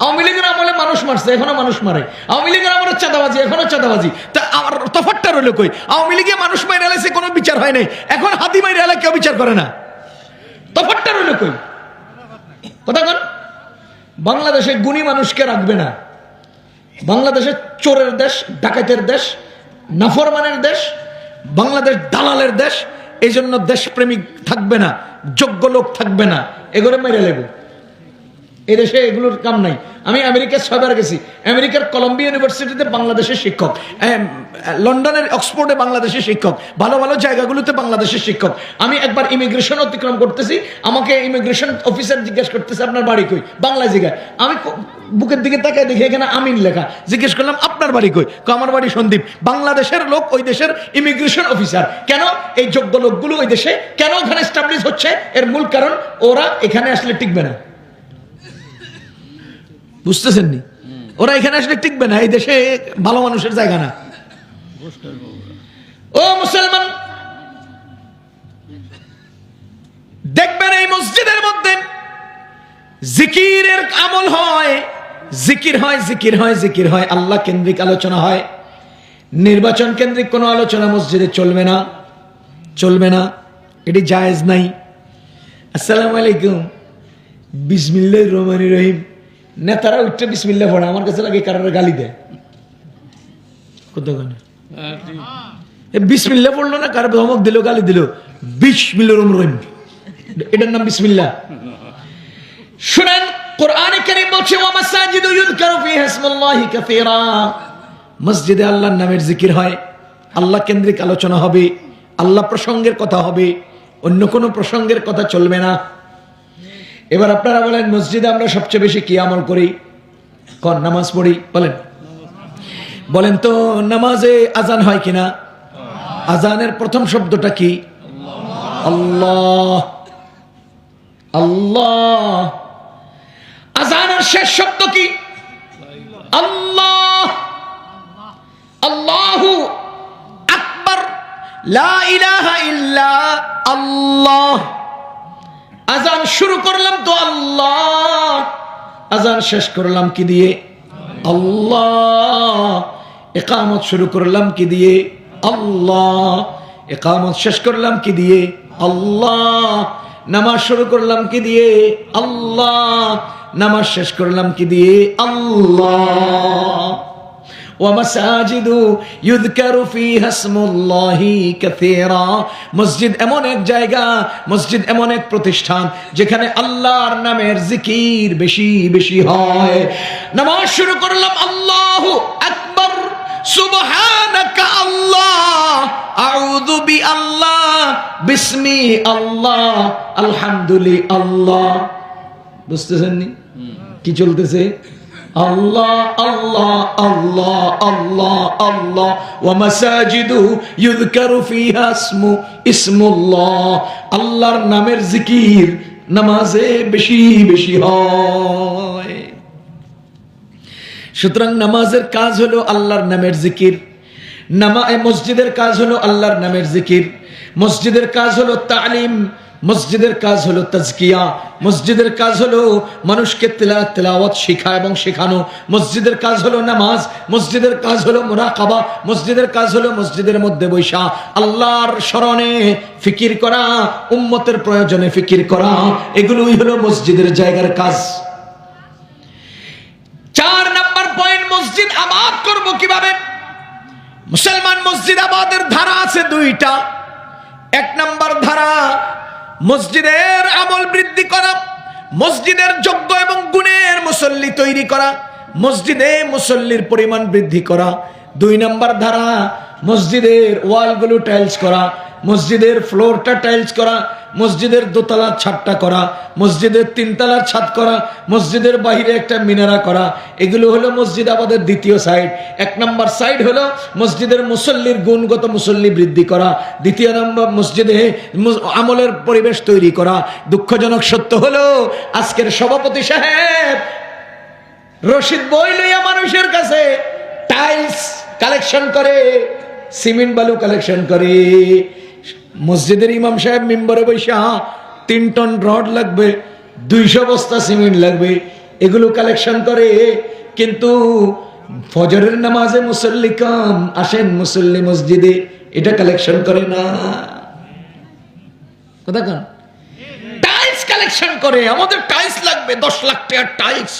আওয়ামী লীগের আমলে মানুষ মারছে, এখনো মানুষ মারে। আওয়ামী লীগের আমলে চাঁদাবাজি, এখনো চাঁদাবাজি। তা আমার তফাৎটা রইল কই? আওয়ামী লীগে মানুষ মাইরে এলাইছে, কোনো বিচার হয় নাই, এখন হাতি মাইরে এলা কেউ বিচার করে না, তফাৎটা রইল কই? কথা কন। বাংলাদেশে গুণী মানুষকে রাখবে না, বাংলাদেশে চোরের দেশ, ডাকাতের দেশ, নাফরমানের দেশ, বাংলাদেশ দালালের দেশ। এই জন্য দেশপ্রেমিক থাকবে না, যোগ্য লোক থাকবে না, এগুলো মেরে লেবো। এদেশে এগুলোর কাম নাই। আমি আমেরিকার 6 বার গেছি। আমেরিকার কলম্বিয়া ইউনিভার্সিটিতে বাংলাদেশের শিক্ষক, লন্ডনের অক্সফোর্ডে বাংলাদেশের শিক্ষক, ভালো ভালো জায়গাগুলোতে বাংলাদেশের শিক্ষক। আমি একবার ইমিগ্রেশন অতিক্রম করতেছি, আমাকে ইমিগ্রেশন অফিসার জিজ্ঞেস করতেছে আপনার বাড়ি কই, বাংলা জায়গায়। আমি বুকের দিকে তাকায় দেখি এখানে আমিন লেখা। জিজ্ঞেস করলাম আপনার বাড়ি কই? আমার বাড়ি সন্দীপ। বাংলাদেশের লোক ওই দেশের ইমিগ্রেশন অফিসার। কেন? এই যোগ্য লোকগুলো ওই দেশে কেন ওখানে এস্টাবলিশ হচ্ছে? এর মূল কারণ ওরা এখানে আসলে টিকবে না। বুঝতেছেন নি? ওরা এখানে আসলে টিকবে না, এই দেশে ভালো মানুষের জায়গা না। ও মুসলমান, দেখবেন এই মসজিদের মধ্যে জিকিরের আমল হয়, জিকির হয়, জিকির হয়, জিকির হয়, আল্লাহ কেন্দ্রিক আলোচনা হয়। নির্বাচন কেন্দ্রিক কোনো আলোচনা মসজিদে চলবে না, চলবে না, এটি জায়েজ নাই। আসসালামু আলাইকুম, বিসমিল্লাহির রহমানির রহিম, নেতারা উঠতে বিসমিল্লাহ পড়ে, আমার কাছে লাগে কারোর গালি দেয়। কতক্ষণে বিসমিল্লাহ পড়লো না, কারো ধমক দিল, গালি দিল, বিসমিল্লাহির রহমানির রহিম, এটার নাম বিসমিল্লাহ। শুনেন, কোরআনে কারীম বলছে ওয়া মাসাজিদু ইউযকারু ফিহা ইসমুল্লাহি কাসীরা, মসজিদে আল্লাহর নামের জিকির হয়, আল্লাহ কেন্দ্রিক আলোচনা হবে, আল্লাহ প্রসঙ্গের কথা হবে, অন্য কোনো প্রসঙ্গের কথা চলবে না। এবার আপনারা বলেন, মসজিদে আমরা সবচেয়ে বেশি কি আমল করি? কোন নামাজ পড়ি? বলেন, বলেন তো নামাজে আজান হয় কিনা? আজানের প্রথম শব্দটা কি? আল্লাহ, আল্লাহ। আজানের শেষ শব্দ কি? আল্লাহ, আল্লাহু আকবার, লা ইলাহা ইল্লা আল্লাহ। আজান শুরু করলাম তো আল্লাহ, আজান শেষ করলাম কি দিয়ে? আল্লাহ। ইকামত শুরু করলাম কি দিয়ে? আল্লাহ। ইকামত শেষ করলাম কি দিয়ে? আল্লাহ। নামাজ শুরু করলাম কি দিয়ে? আল্লাহ। নামাজ শেষ করলাম কি দিয়ে? আল্লাহ। ওয়ামাসাজিদু ইউযকারু ফিহা ইসমুল্লাহি কাসীরা, মসজিদ এমন এক জায়গা, মসজিদ এমন এক প্রতিষ্ঠান যেখানে আল্লাহর নামের জিকির বেশি বেশি হয়। নামাজ শুরু করলাম আল্লাহু আকবার, সুবহানাকা আল্লাহ, আউযু বি আল্লাহ, বিসমি আল্লাহ, আলহামদুলিল্লাহ আল্লাহ। বুঝতেছেন নি কি চলতেছে? আল্লাহ আল্লাহ আল্লাহ আল্লাহ আল্লাহ। ওয়া মাসাজিদু ইউযকারু ফিহা ইসমুল্লাহ, আল্লাহর নামের জিকির নামাজে বেশি বেশি হয়। সুতরাং নামাজের কাজ হলো আল্লাহর নামের জিকির, মসজিদের কাজ হলো আল্লাহর নামের জিকির, মসজিদের কাজ হলো তালিম, মসজিদের কাজ হলো তাজকিয়া, মসজিদের কাজ হলো মানুষকে তেলাওয়াত শেখা এবং শেখানো, মসজিদের কাজ হলো নামাজ, মসজিদের কাজ হলো মুরাকাবা, মসজিদের কাজ হলো মসজিদের মধ্যে বৈশা আল্লাহর স্মরণে ফিকির করা, উম্মতের প্রয়োজনে ফিকির করা, এগুলোই হলো মসজিদের জায়গার কাজ। 4 নাম্বার পয়েন্ট, মসজিদ আবাদ করব কিভাবে? মুসলমান মসজিদ আবাদের ধারা আছে 2টা। এক নাম্বার ধারা, মসজিদের আমল বৃদ্ধি করা, মসজিদের যোগ্য এবং গুণের মুসল্লি তৈরি করা, মসজিদে মুসল্লির পরিমাণ বৃদ্ধি করা। 2 নাম্বার ধারা, মসজিদের ওয়ালগুলো টাইলস করা, মসজিদের ফ্লোরটা টাইলস করা, মসজিদের দোতলার ছাদটা করা, মসজিদের 3 তলার ছাদ করা, মসজিদের বাইরে একটা মিনারা করা। এগুলো হলো মসজিদ আবাদের দ্বিতীয় সাইড। 1 নাম্বার সাইড হলো মসজিদের মুসল্লির গুণগত মুসল্লি বৃদ্ধি করা। 2 নাম্বার মসজিদে আমলের পরিবেশ তৈরি করা। দুঃখজনক সত্য হলো আজকের সভাপতি সাহেব রশিদ বই লইয়া মানুষের কাছে টাইলস কালেকশন করে, সিমেন্ট বালু কালেকশন করে। মসজিদের ইমাম সাহেব মিম্বরে বৈশা 3 টন রড লাগবে, 200 বস্তা সিমেন্ট লাগবে, এগুলো কালেকশন করে। কিন্তু ফজরের নামাজে মুসল্লি কম আসেন মুসল্লি মসজিদে, এটা কালেকশন করে না। কথা কন, টাইলস কালেকশন করে। আমাদের টাইলস লাগবে 10 লাখ টাকার টাইলস,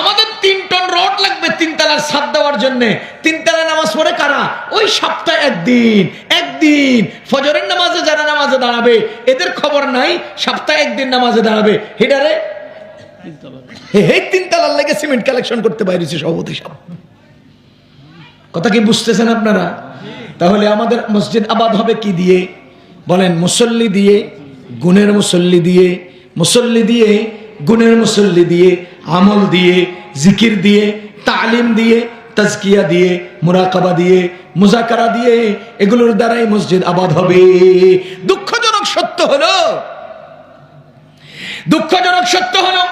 আমাদের 3 টন রড লাগবে 3 তলার ছাদ দেওয়ার জন্য। 3 তলা নামাজ পড়ে কারা? ওই সপ্তাহে একদিন ফজরের নামাজে যারা নামাজে দাঁড়াবে এদের খবর নাই, সপ্তাহে একদিন নামাজে দাঁড়াবে হেডারে 3 তলার লেগে সিমেন্ট কালেকশন করতে পারিছে সভাপতি সাহেব। কথা কি বুঝতেছেন আপনারা? তাহলে আমাদের মসজিদ আবাদ হবে কি দিয়ে বলেন? মুসল্লি দিয়ে, গুণের মুসল্লি দিয়ে, মুসল্লি দিয়ে, গুণের মুসল্লি দিয়ে, আমল দিয়ে, জিকির দিয়ে, তালিম দিয়ে, তাজকিয়া দিয়ে, মুরাকাবা দিয়ে, মুজাকারা দিয়ে, এগুলোর দ্বারাই মসজিদ আবাদ হবে। দুঃখজনক সত্য হলো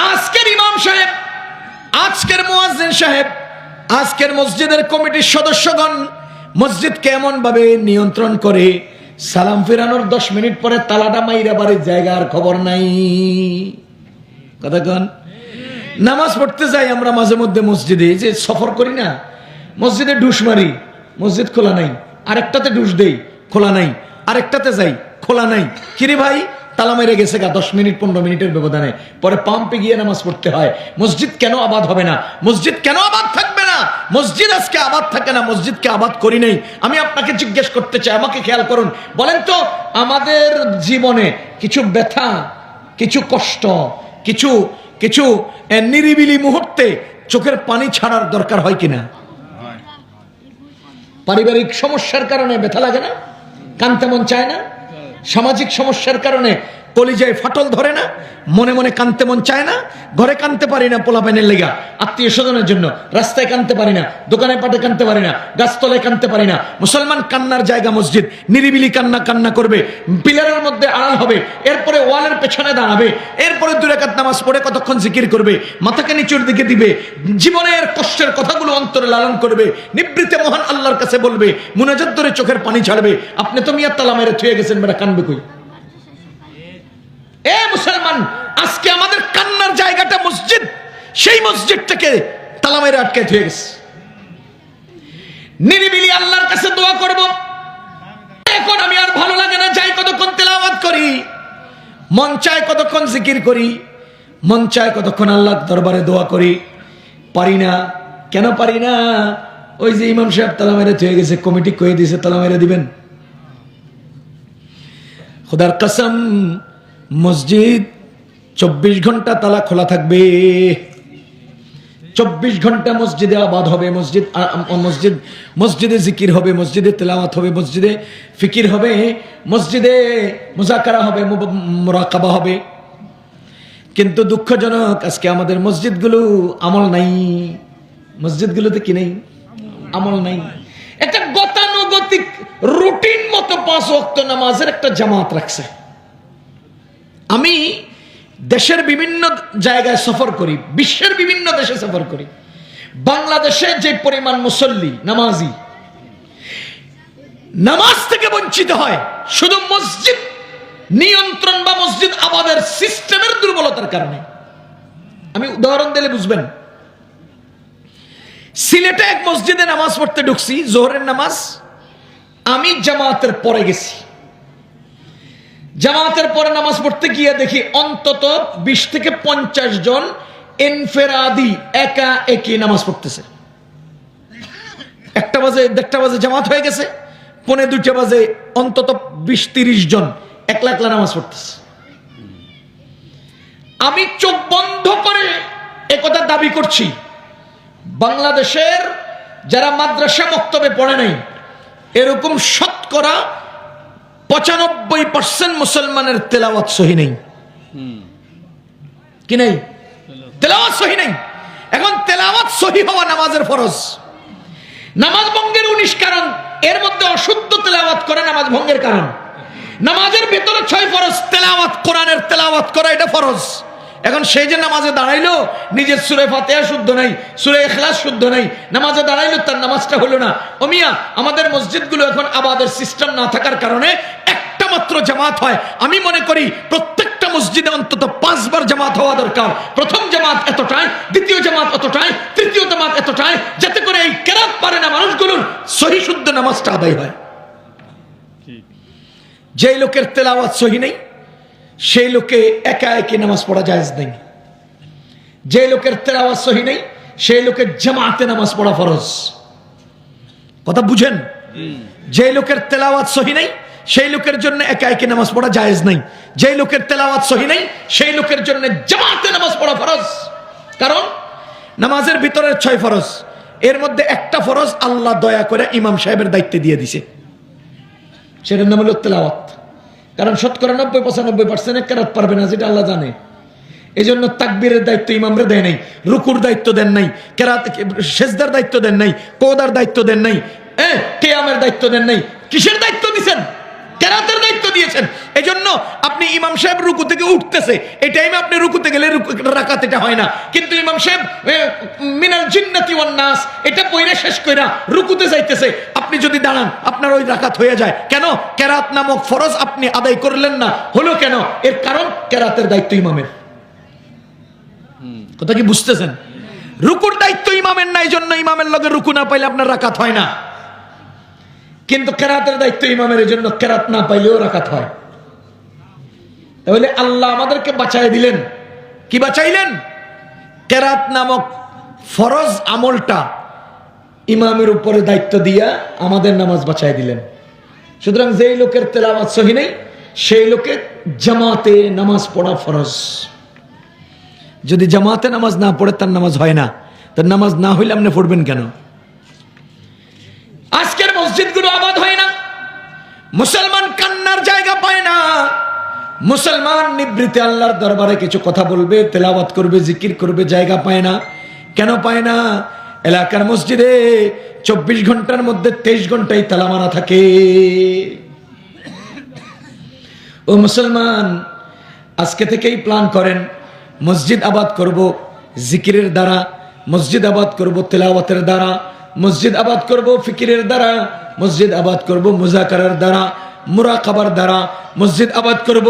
আজকের ইমাম সাহেব, আজকের মুয়াজ্জিন সাহেব, আজকের মসজিদের কমিটির সদস্যগণ মসজিদকে এমন ভাবে নিয়ন্ত্রণ করে, সালাম ফেরানোর 10 মিনিট পরে তালাটা মাইরা বাড়ির জায়গার খবর নাই। কথা কন, নামাজ পড়তে যাই আমরা মাঝে মধ্যে মসজিদে, যে সফর করি না, মসজিদে ঢুস মারি, মসজিদ খোলা নাই, আরেকটাতে ঢুস দেই, খোলা নাই, আরেকটাতে যাই, খোলা নাই। কিরে ভাই, তালা মেরে গেছে গা 10 মিনিট 15 মিনিটের ব্যবধানে, পরে পাম্পে গিয়ে নামাজ পড়তে হয়। মসজিদ কেন আবাদ হবে না? মসজিদ কেন আবাদ থাকবে না? মসজিদ আজকে আবাদ থাকে না, মসজিদকে আবাদ করি নাই। আমি আপনাকে জিজ্ঞেস করতে চাই, আমাকে খেয়াল করুন, বলেন তো আমাদের জীবনে কিছু ব্যথা, কিছু কষ্ট, কিছু নিরিবিলি মুহূর্তে চোখের পানি ছাড়ার দরকার হয় কিনা? পারিবারিক সমস্যার কারণে ব্যথা লাগে না? কানতে মন চায় না? সামাজিক সমস্যার কারণে কলিজায় ফাটল ধরে না? মনে মনে কানতে মন চায় না? ঘরে কানতে পারি না পোলাপানের লেগা, আত্মীয় স্বজনের জন্য, রাস্তায় কানতে পারি না, দোকানে পাটে কানতে পারি না, গাছতলায় কানতে পারি না। মুসলমান কান্নার জায়গা মসজিদ, নিরিবিলি কান্না করবে, পিলারের মধ্যে আড়াল হবে, এরপরে ওয়ালের পেছনে দাঁড়াবে, এরপরে 2 রাকাত নামাজ পড়ে কতক্ষণ জিকির করবে, মাথাকে নিচুর দিকে দিবে, জীবনের কষ্টের কথাগুলো অন্তরে লালন করবে, নিবৃতে মহান আল্লাহর কাছে বলবে, মুনাজাত ধরে চোখের পানি ছাড়বে। আপনি তো মিয়া তালা মেরে থুয়ে গেছেন, বেটা কানবে কই? এ মুসলমান, আজকে আমাদের কান্নার জায়গাটা মসজিদ, সেই মসজিদটাকে তালা মেরে আটকে থুয়ে গেছে। নিরিবিলি আল্লাহর কাছে দোয়া করব। এখন আমি আর ভালো লাগে না, যাই কতক্ষণ তেলাওয়াত করি, মন চায় কতক্ষণ জিকির করি, মন চায় কতক্ষণ আল্লাহর দরবারে দোয়া করি, পারি না। কেন পারি না? ওই যে ইমাম সাহেব তালা মেরে থুয়ে গেছে, কমিটি কয়ে দিয়েছে তালা মেরে দিবেন। খোদার কসম, মসজিদ 24 ঘন্টা তালা খোলা থাকবে, 24 ঘন্টা মসজিদে আবাদ হবে, মসজিদে জিকির হবে, মসজিদে তেলাওয়াত হবে, মসজিদে ফিকির হবে, মসজিদে মুজাকারা হবে, মুরাকাবা হবে। কিন্তু দুঃখজনক আজকে আমাদের মসজিদগুলো আমল নাই, মসজিদগুলোতে কি নেই? আমল নাই। একটা গতানুগতিক রুটিন মতো 5 ওয়াক্ত নামাজের একটা জামাত রাখছে। আমি দেশের বিভিন্ন জায়গায় সফর করি, বিশ্বের বিভিন্ন দেশে সফর করি। বাংলাদেশে যে পরিমাণ মুসল্লি নামাজি নামাজ থেকে বঞ্চিত হয় শুধু মসজিদ নিয়ন্ত্রণ বা মসজিদ আবাদের সিস্টেমের দুর্বলতার কারণে। আমি উদাহরণ দিলে বুঝবেন। সিলেটে এক মসজিদে নামাজ পড়তে ঢুকছি, জোহরের নামাজ, আমি জামাতের পরে গেছি। জামাতের পরে নামাজ পড়তে গিয়ে দেখি অন্তত 20 থেকে 50 জন ইনফেরাদি একা একই নামাজ পড়তেছে। 1টা বাজে 1:30 বাজে জামাত হয়ে গেছে, 1:45 বাজে অন্তত 20-30 জন একলা একলা নামাজ পড়তেছে। আমি চোখ বন্ধ করে একথা দাবি করছি, বাংলাদেশের যারা মাদ্রাসা মক্তবে পড়ে নাই এরকম শতকরা 95% মুসলমানের তেলাওয়াত সহি নেই। কি নেই? তেলাওয়াত সহি নেই। এখন তেলাওয়াত সহি হওয়া নামাজের ফরজ। নামাজ ভঙ্গের 19 কারণ, এর মধ্যে অশুদ্ধ তেলাওয়াত করে নামাজ ভঙ্গের কারণ। নামাজের ভেতরে 6 ফরজ, তেলাওয়াত কোরআনের তেলাওয়াত করা এটা ফরজ। এখন সেই যে নামাজে দাঁড়াইলো নিজের সূরা ফাতিহা শুদ্ধ নাই, সূরা ইখলাস শুদ্ধ নাই, নামাজে দাঁড়াইলো তার নামাজটা হলো না। ও মিয়া, আমাদের মসজিদগুলো এখন আবাদের সিস্টেম না থাকার কারণে একটা মাত্র জামাত হয়। আমি মনে করি প্রত্যেকটা মসজিদে অন্তত 5 বার জামাত হওয়া দরকার। প্রথম জামাত এতটাই, দ্বিতীয় জামাত এতটাই, তৃতীয় জামাত এতটাই, যাতে করে এই কেরাত পারে না মানুষগুলোর সহি শুদ্ধ নামাজটা আদায় হয়। যে লোকের তেলাওয়াত সহি নেই সেই লোকে একা একা নামাজ পড়া জায়েজ নেই। যে লোকের তেলাওয়াত সহি নেই সেই লোকের জামাতে নামাজ পড়া ফরজ। কথা বুঝেন? যে লোকের তেলাওয়াত সহি নেই সেই লোকের জন্য একা একা নামাজ পড়া জায়েজ নেই। যে লোকের তেলাওয়াত সহি নেই সেই লোকের জন্য জামাতে নামাজ পড়া ফরজ। কারণ নামাজের ভিতরে 6 ফরজ, এর মধ্যে একটা ফরজ আল্লাহ দয়া করে ইমাম সাহেবের দায়িত্বে দিয়ে দিছে, সেটার নাম হলো তেলাওয়াত। কারণ 90-95% কেরাত পারবে না, যেটা আল্লাহ জানে। এই জন্য তাকবীরের দায়িত্ব ইমামরে দেয় নাই, রুকুর দায়িত্ব দেন নাই, কেরাত সেজদার দায়িত্ব দেন নাই, কোদার দায়িত্ব দেন নাই, কিয়ামের দায়িত্ব দেন নাই। কিসের দায়িত্ব দিয়েছেন? কেরাতের দায়িত্ব দিয়েছেন। এই জন্য আপনি ইমাম সাহেব রুকু থেকে উঠতেছে, এই টাইমে আপনি রুকুতে গেলে রাকাত এটা হয় না। কিন্তু ইমাম সাহেব মিনাল জিন্নাতি ওয়ান নাস এটা পয়রা শেষ কইরা রুকুতে যাইতেছে, আপনি যদি দাঁড়ান আপনার ওই রাকাত হয়ে যায়। কেন? কেরাত নামক ফরজ আপনি আদায় করলেন না। হলো কেন? এর কারণ কেরাতের দায়িত্ব ইমামের। কথা কি বুঝতেছেন? রুকুর দায়িত্ব ইমামের নাই, জন্য ইমামের লগে রুকু না পাইলে আপনার রাকাত হয় না। কিন্তু কেরাতের দায়িত্ব ইমামের, জন্য কেরাত না পাইলেও রাকাত হয়। তাহলে আল্লাহ আমাদেরকে বাঁচাই দিলেন। কি বাঁচাইলেন? কেরাত নামক ফরজ আমলটা ইমামের উপরে দায়িত্ব দিয়া আমাদের নামাজ বাঁচাই দিলেন। সুতরাং যেই লোকের তেলাওয়াত সহি নেই সেই লোকে জামাতে নামাজ পড়া ফরজ। যদি জামাতে নামাজ না পড়ে তার নামাজ হয় না, তার নামাজ না হইলে আপনি পড়বেন কেন? আজকের মসজিদগুলো আবাদ হয় না, মুসলমান কান্নার জায়গা পায় না, মুসলমান নিবৃত্তে আল্লাহর দরবারে কিছু কথা বলবে, তেলাওয়াত করবে, জিকির করবে, জায়গা পায় না। কেন পায় না? এলাকার মসজিদে 24 ঘন্টার মধ্যে 23 ঘন্টাই তালা মারা থাকে। ও মুসলমান, আজকে থেকেই প্ল্যান করেন, মসজিদ আবাদ করব জিকিরের দ্বারা, মসজিদ আবাদ করব তেলাওয়াতের দ্বারা, মসজিদ আবাদ করব ফিকিরের দ্বারা, মসজিদ আবাদ করব মুজাকারার দ্বারা, মুরাকাবার দ্বারা, মসজিদ আবাদ করব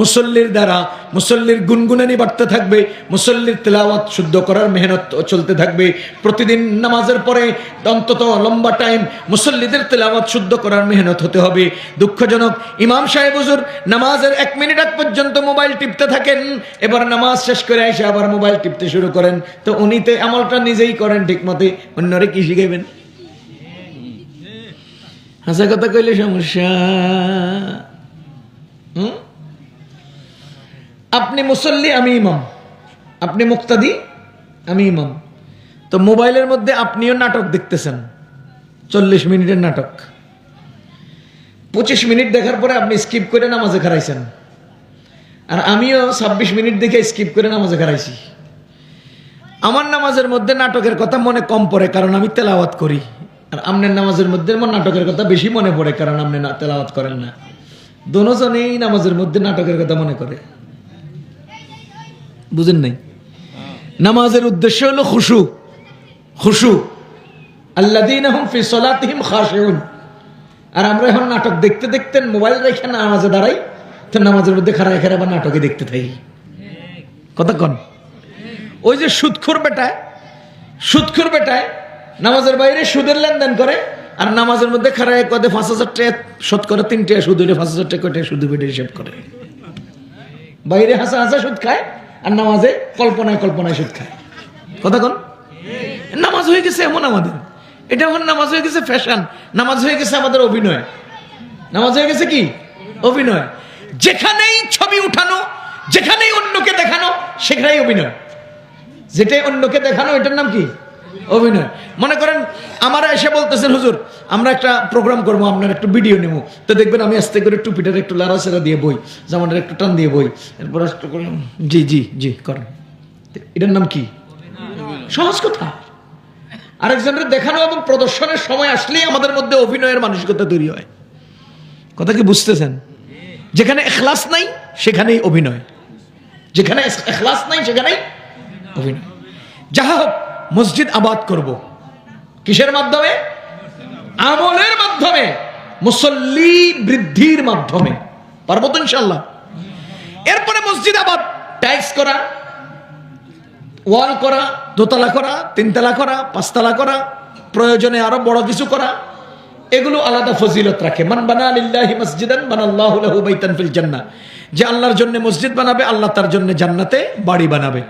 মুসল্লির দ্বারা। মুসল্লির গুনগুনানি বাড়তে থাকবে, মুসল্লির তেলাওয়াত শুদ্ধ করার মেহনত চলতে থাকবে। প্রতিদিন নামাজের পরে অন্তত লম্বা টাইম মুসল্লিদের তেলাওয়াত শুদ্ধ করার মেহনত হতে হবে। দুঃখজনক, ইমাম সাহেব হুজুর নামাজের 1 মিনিট আগ পর্যন্ত মোবাইল টিপতে থাকেন, এবার নামাজ শেষ করে এসে আবার মোবাইল টিপতে শুরু করেন। তো উনি তো আমলটা নিজেই করেন ঠিক মতে, অন্যরে কি শিখাইবেন? হাসা কথা কইলে সমস্যা। আপনি মুসল্লি, আমি ইমাম, আপনি মুক্তাদি, আমি ইমাম। তো মোবাইলের মধ্যে আপনিও নাটক দেখতেছেন, 40 মিনিটের নাটক। 25 মিনিট দেখার পরে আপনি স্কিপ করে নামাজে খারাইছেন, আর আমিও 26 মিনিট দেখে স্কিপ করে নামাজে খারাইছি। আমার নামাজের মধ্যে নাটকের কথা মনে কম পড়ে, কারণ আমি তেলাওয়াত করি। আর আপনার নামাজের মধ্যে নাটকের কথা বেশি মনে পড়ে, কারণ আপনি তেলাওয়াত করেন না। দুজনেই নামাজের মধ্যে নাটকের কথা মনে করে। বুঝেন নাই? নামাজের উদ্দেশ্য হলো খুশু। খুশু, আল্লাযীনা হুম ফি সালাতিহিম খাশিউন। আর আমরা এখন নাটক দেখতে দেখতে মোবাইল রেখে নামাজে দাঁড়াই, তো নামাজের মধ্যে খাড়ায় খাড়ায় আবার নাটকে দেখতে থাকি। কতক্ষণ? ওই যে সুদখোর বেটায় নামাজের বাইরে সুদের লেনদেন করে, আর নামাজের মধ্যে খাড়ায় কদে 5000 টাকা শতকরা 3 টাকা সুদ হইলে 5000 টাকা কয়টা সুদ বেটে হিসাব করে। বাইরে হাসা হাসা সুদ খায়, আর নামাজে কল্পনায় কল্পনায় সুদ খায়। কতক্ষণ? নামাজ হয়ে গেছে এমন আমাদের, এটা এখন নামাজ হয়ে গেছে ফ্যাশন, নামাজ হয়ে গেছে আমাদের অভিনয়, নামাজ হয়ে গেছে কি অভিনয়। যেখানেই ছবি উঠানো, যেখানেই অন্যকে দেখানো, সেখানেই অভিনয়। যেটাই অন্যকে দেখানো এটার নাম কি অভিনয়। মনে করেন আমার এসে বলতেছেন হুজুর আমরা একটা প্রোগ্রাম করবো, আপনার একটু ভিডিও নেবো, তো দেখবেন আমি আস্তে করে টুপিটার একটু লাড়াচাড়া দিয়ে বই, জামাটার একটু টান দিয়ে বই, এরপর জি জি জি করেন, এটার নাম কি? সহজ কথা। আরেকজনের দেখানো এবং প্রদর্শনের সময় আসলেই আমাদের মধ্যে অভিনয়ের মানসিকতা তৈরি হয়। কথা কি বুঝতেছেন? যেখানে ইখলাস নাই সেখানেই অভিনয়, যেখানে ইখলাস নাই সেখানেই অভিনয়। যাহা হোক, মসজিদ আবাদ করব কিসের মাধ্যমে? আমলের মাধ্যমে, মুসল্লি বৃদ্ধির মাধ্যমে। পারবো তো ইনশাআল্লাহ। এরপরে মসজিদ আবাদ, টাইলস করা, ওয়াল করা, দোতলা করা, তিনতলা করা, পাঁচতলা করা, প্রয়োজনে আরো বড় কিছু করা, এগুলো আলাদা ফজিলত রাখে। মান বানা লিল্লাহি মসজিদান বানাল্লাহু লাহু বাইতান ফিল জান্নাহ। যে আল্লাহর জন্য মসজিদ বানাবে, আল্লাহ তার জন্য জান্নাতে বাড়ি বানাবে।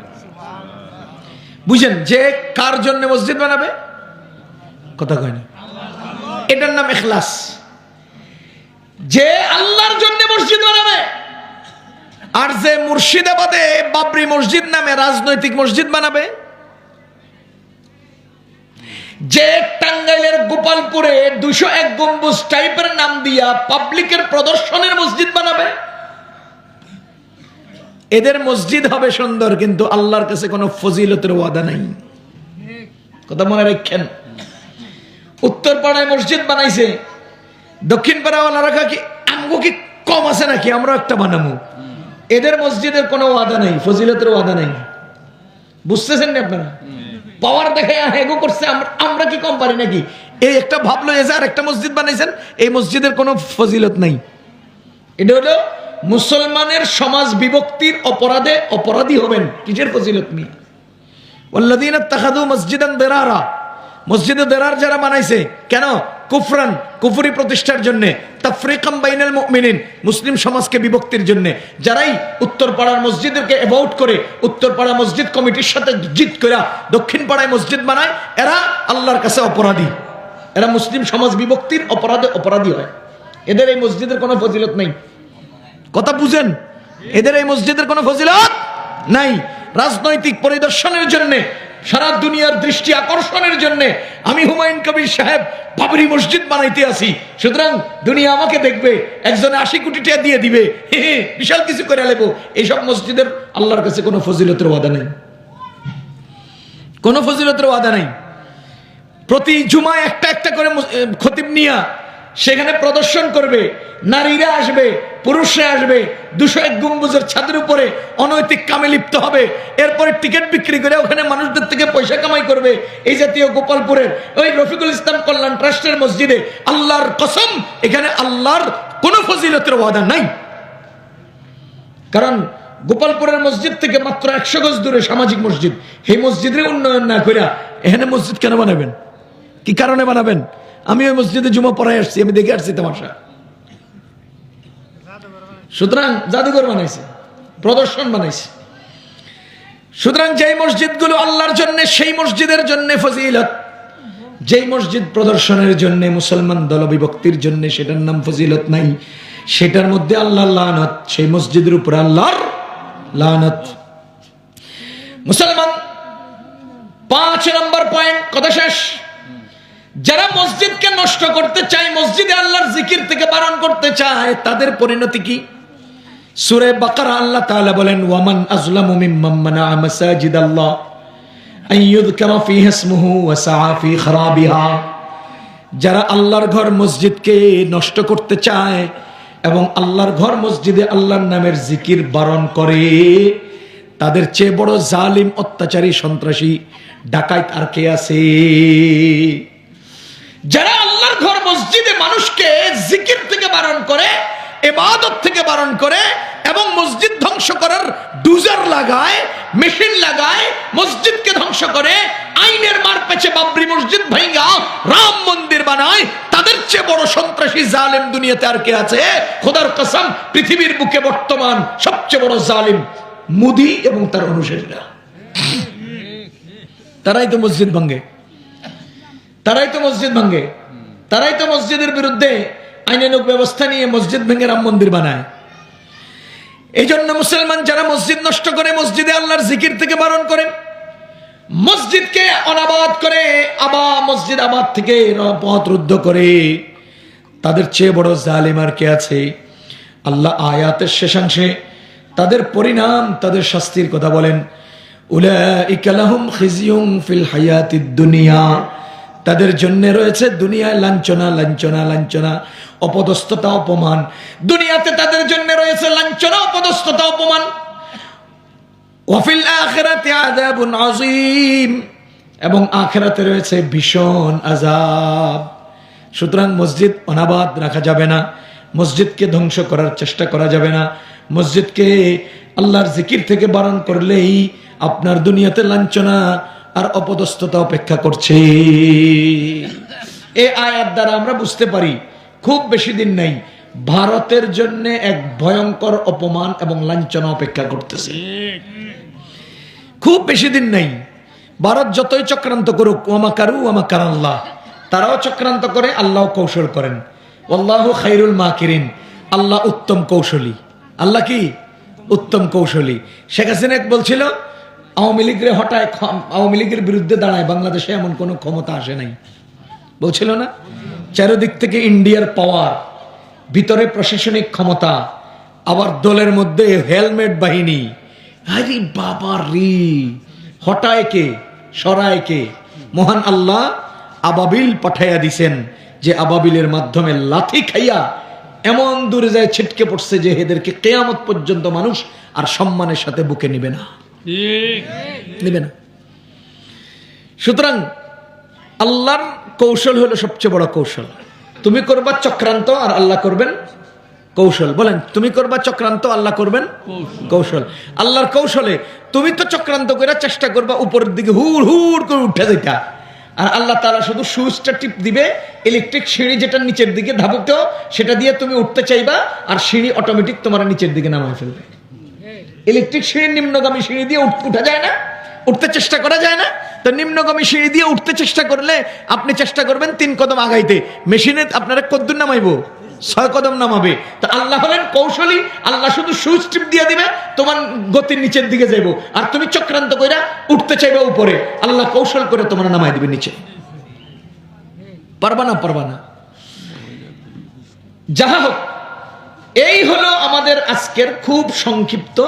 বুঝেন? যে কার জন্য মসজিদ বানাবে? কথা কয় না। এটার নাম ইখলাস। যে আল্লাহর জন্য মসজিদ বানাবে, আর যে মুর্শিদাবাদে বাবরি মসজিদ নামে রাজনৈতিক মসজিদ বানাবে, যে টাঙ্গাইলের গোপালপুরে 201 গম্বুজ টাইপের নাম দিয়া পাবলিকের প্রদর্শনের মসজিদ বানাবে, এদের মসজিদ হবে সুন্দর, কিন্তু আল্লাহর কাছে কোনো ফজিলতের ওয়াদা নাই। কথা মনে রাখেন। উত্তর পাড়ায় মসজিদ বানাইছে, দক্ষিণ পাড়াওয়ালারা কি আমগো কি কম আছে নাকি আমরা একটা বানাবো? এদের মসজিদের কোনো ওয়াদা নাই, ফজিলতের ওয়াদা নাই। বুঝতেছেন না আপনারা? পাওয়ার দেখে এগো করছে, আমরা কি কম পারি নাকি? এই একটা ভাবলো এসে আর একটা মসজিদ বানাইছেন, এই মসজিদের কোনো ফজিলত নাই। এটা হলো মুসলমানের সমাজ বিভক্তির অপরাধে অপরাধী হবেন। কিসের ফজিলত নিয়ে? ওয়াল্লাযীনা ইত্তাখাযু মসজিদান দিরারা, মসজিদে দিরার যারা বানাইছে কেন? কুফরান, কুফরি প্রতিষ্ঠার জন্য, তাফরিকাম বাইনাল মুমিনিন, মুসলিম সমাজকে বিভক্তির জন্য। যারাই উত্তর পাড়ার মসজিদকে অ্যাভয়েড করে, উত্তর পাড়া মসজিদ কমিটির সাথে জিত করে দক্ষিণ পাড়ায় মসজিদ বানায়, এরা আল্লাহর কাছে অপরাধী, এরা মুসলিম সমাজ বিভক্তির অপরাধে অপরাধী হয়। এদের এই মসজিদের কোনো ফজিলত নাই। কথা বুঝেন? এদের এই মসজিদের কোনো ফজিলত নাই। রাজনৈতিক পরিদর্শনের জন্য, সারা দুনিয়ার দৃষ্টি আকর্ষণের জন্য আমি হুমায়ুন কবির সাহেব বাবরি মসজিদ বানাইতে আসি, সুতরাং দুনিয়া আমাকে দেখবে, একজনে 80 কোটি টাকা দিয়ে দিবে, বিশাল কিছু করে নেবো। এইসব মসজিদের আল্লাহর কাছে কোনো ফজিলতের ওয়াদা নেই, কোনো ফজিলতের ওয়াদা নাই। প্রতি জুমায় একটা একটা করে খতিব নিয়া সেখানে প্রদর্শন করবে, নারীরা আসবে, পুরুষরা আসবে, 201 গম্বুজের ছাদের উপরে অনৈতিক কামে লিপ্ত হবে, এরপরে টিকিট বিক্রি করে ওখানে মানুষদের থেকে পয়সা কামাই করবে। এই জাতীয় গোপালপুরের ওই রফিকুল ইসলাম কল্যাণ ট্রাস্টের মসজিদে আল্লাহর কসম এখানে আল্লাহর কোনো ফজিলতের ওয়াদা নাই। কারণ গোপালপুরের মসজিদ থেকে মাত্র 100 গজ দূরে সামাজিক মসজিদ, এই মসজিদের উন্নয়ন না করে এখানে মসজিদ কেন বানাবেন? কি কারণে বানাবেন? আমি ওই মসজিদে জুমা পড়ায় আসছি, আমি দেখে আসছি তামাশা। সুতরাং জাদুঘর বানাইছে, প্রদর্শন বানাইছে। সুতরাং যেই মসজিদগুলো আল্লাহর জন্য, সেই মসজিদের জন্য ফজিলত। যেই মসজিদ প্রদর্শনের জন্য, মুসলমান দলবিভক্তির জন্য, সেটার নাম ফজিলত নাই, সেটার মধ্যে আল্লাহর লানত, সেই মসজিদের উপর আল্লাহর লানত। মুসলমান 5 নম্বর পয়েন্ট, কথা শেষ। যারা মসজিদকে নষ্ট করতে চায়, মসজিদে আল্লাহর জিকির থেকে বারণ করতে চায়, তাদের পরিণতি কি? সূরা বাকারা আল্লাহ তাআলা বলেন, ওয়ামান আযলামু মিম্মান মানাআ মাসাজিদাল্লাহ আন ইউযকারা ফীহা ইসমুহু ওয়া সাআ ফী খারাবিহা। যারা আল্লাহর ঘর মসজিদকে নষ্ট করতে চায় এবং আল্লাহর ঘর মসজিদে আল্লাহর নামের জিকির বারণ করে, তাদের চেয়ে বড় জালিম, অত্যাচারী, সন্ত্রাসী, ডাকাত আর কে আছে? যারা আল্লাহর ঘর মসজিদে মানুষকে জিকির থেকে বারণ করে, ইবাদত থেকে বারণ করে এবং মসজিদ ধ্বংস করার ডুজার লাগায়, মেশিন লাগায়, মসজিদকে ধ্বংস করে, আইনের মার পেছে বাবরি মসজিদ ভাঙা রাম মন্দির বানায়, তাদের চেয়ে বড় সন্ত্রাসী, জালেম দুনিয়াতে আর কে আছে? খোদার কসম, পৃথিবীর বুকে বর্তমান সবচেয়ে বড় জালিম মোদি এবং তার অনুসারীরা। তারাই তো মসজিদ ভাঙে। তারাই তো মসজিদ ভাঙে, তারাই তো মসজিদের বিরুদ্ধে আইনানুগ ব্যবস্থা নিয়ে মসজিদ ভেঙে রাম মন্দির বানায়। এই জন্য মুসলমান যারা মসজিদ নষ্ট করে, মসজিদে আল্লাহর জিকির থেকে বারণ করে, মসজিদকে অনাবাদ করে, মসজিদ আবাদ থেকে পথ রুদ্ধ করে, তাদের চেয়ে বড় জালিম আর কে আছে? আল্লাহ আয়াতের শেষাংশে তাদের পরিণাম, তাদের শাস্তির কথা বলেন। উলাইকা লাহুম খিজিয়ুন ফিল হায়াতিদ দুনিয়া, তাদের জন্য রয়েছে দুনিয়ায় লাঞ্ছনা, লাঞ্ছনা, লাঞ্ছনা, অপদস্থতা, অপমান। দুনিয়াতে তাদের জন্য রয়েছে লাঞ্ছনা, অপদস্থতা, অপমান। ওয়াফিল আখিরাতি আযাবুন আযীম, এবং আখিরাতে রয়েছে ভীষণ আযাব। সুতরাং মসজিদ অনাবাদ রাখা যাবে না, মসজিদকে ধ্বংস করার চেষ্টা করা যাবে না। মসজিদকে আল্লাহর জিকির থেকে বারণ করলেই আপনার দুনিয়াতে লাঞ্ছনা আর অপদস্থতা অপেক্ষা করছে। এই আয়াত দ্বারা আমরা বুঝতে পারি খুব বেশি দিন নাই, ভারতের জন্য এক ভয়ঙ্কর অপমান এবং লাঞ্ছনা অপেক্ষা করতেছে। খুব বেশি দিন নাই, ভারত যতই চক্রান্ত করুক, ওয়ামাকারু ওয়ামাকার আল্লাহ, তারাও চক্রান্ত করে, আল্লাহ কৌশল করেন। আল্লাহু খায়রুল মাকিরিন, আল্লাহ উত্তম কৌশলী। আল্লাহ কি? উত্তম কৌশলী। শেখ হাসিনা বলছিল আওয়ামী লীগের হঠাৎ, আওয়ামী লীগের বিরুদ্ধে দাঁড়ায় বাংলাদেশে এমন কোন ক্ষমতা আসে নাই, বলছিল না? চারিদিক থেকে ইন্ডিয়ার পাওয়ার, ভিতরে প্রশাসনিক ক্ষমতা, আবার দলের মধ্যে হেলমেট বাহিনী। আরে বাবা রে, হটায় কে, সরায় কে? মহান আল্লাহ আবাবিল পাঠাইয়া দিছেন, যে আবাবিলের মাধ্যমে লাথি খাইয়া এমন দূরে যায় ছিটকে পড়ছে যে এদেরকে কিয়ামত পর্যন্ত মানুষ আর সম্মানের সাথে বুকে নিবে না, নিবে না। সুতরাং আল্লাহর কৌশল হলো সবচেয়ে বড় কৌশল। তুমি করবা চক্রান্ত আর আল্লাহ করবেন কৌশল। বলেন, তুমি করবা চক্রান্ত, আল্লাহ করবেন কৌশল। আল্লাহর কৌশলে তুমি তো চক্রান্ত করে চেষ্টা করবা উপরের দিকে হুড় হুড় করে উঠে যেটা, আর আল্লাহ তাআলা শুধু সুইচটা টিপ দিবে, ইলেকট্রিক সিঁড়ি যেটা নিচের দিকে ধাবিত, সেটা দিয়ে তুমি উঠতে চাইবা, আর সিঁড়ি অটোমেটিক তোমার নিচের দিকে নামায় ফেলবে। ইলেকট্রিক সিঁড়ি নিম্নগামী সিঁড়ি দিয়ে উঠা যায় না, উঠতে চেষ্টা করা যায় না? তো নিম্নগামী সিঁড়ি দিয়ে উঠতে চেষ্টা করলে আপনি চেষ্টা করবেন 3 কদম আগাইতে, মেশিনে আপনারা কদ্দুর নামাইবো? 6 কদম নামাবে। তো আল্লাহ হলেন কৌশলী, আল্লাহ শুধু সুইচ টিপ দিয়ে দিবে, তোমার গতির নিচের দিকে যাইবো, আর তুমি চক্রান্ত কইরা উঠতে চাইবে উপরে, আল্লাহ কৌশল করে তোমার নামাই দিবে নিচে। পারবা না, পারবা না। যাহা হোক, এই হলো আমাদের আজকের খুব সংক্ষিপ্ত,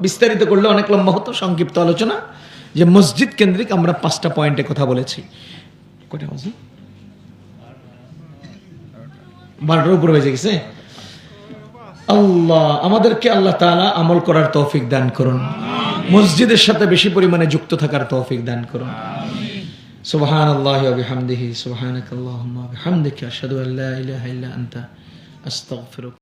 বিস্তারিত করলে অনেক লম্বা হতো, সংক্ষিপ্ত আলোচনা, যে মসজিদ কেন্দ্রিক আমরা 5টা পয়েন্টে কথা বলেছি। কয়টা বাজে? 12টার উপরে বেজে গেছে। আল্লাহ আমাদেরকে, আল্লাহ তাআলা আমল করার তৌফিক দান করুন, মসজিদের সাথে বেশি পরিমাণে যুক্ত থাকার তৌফিক দান করুন। সুবহানাল্লাহি ওয়া বিহামদিহি, সুবহানাকাল্লাহুম্মা ওয়া বিহামদিকা, আশহাদু আল্লা ইলাহা ইল্লা আনতা, আস্তাগফিরুক।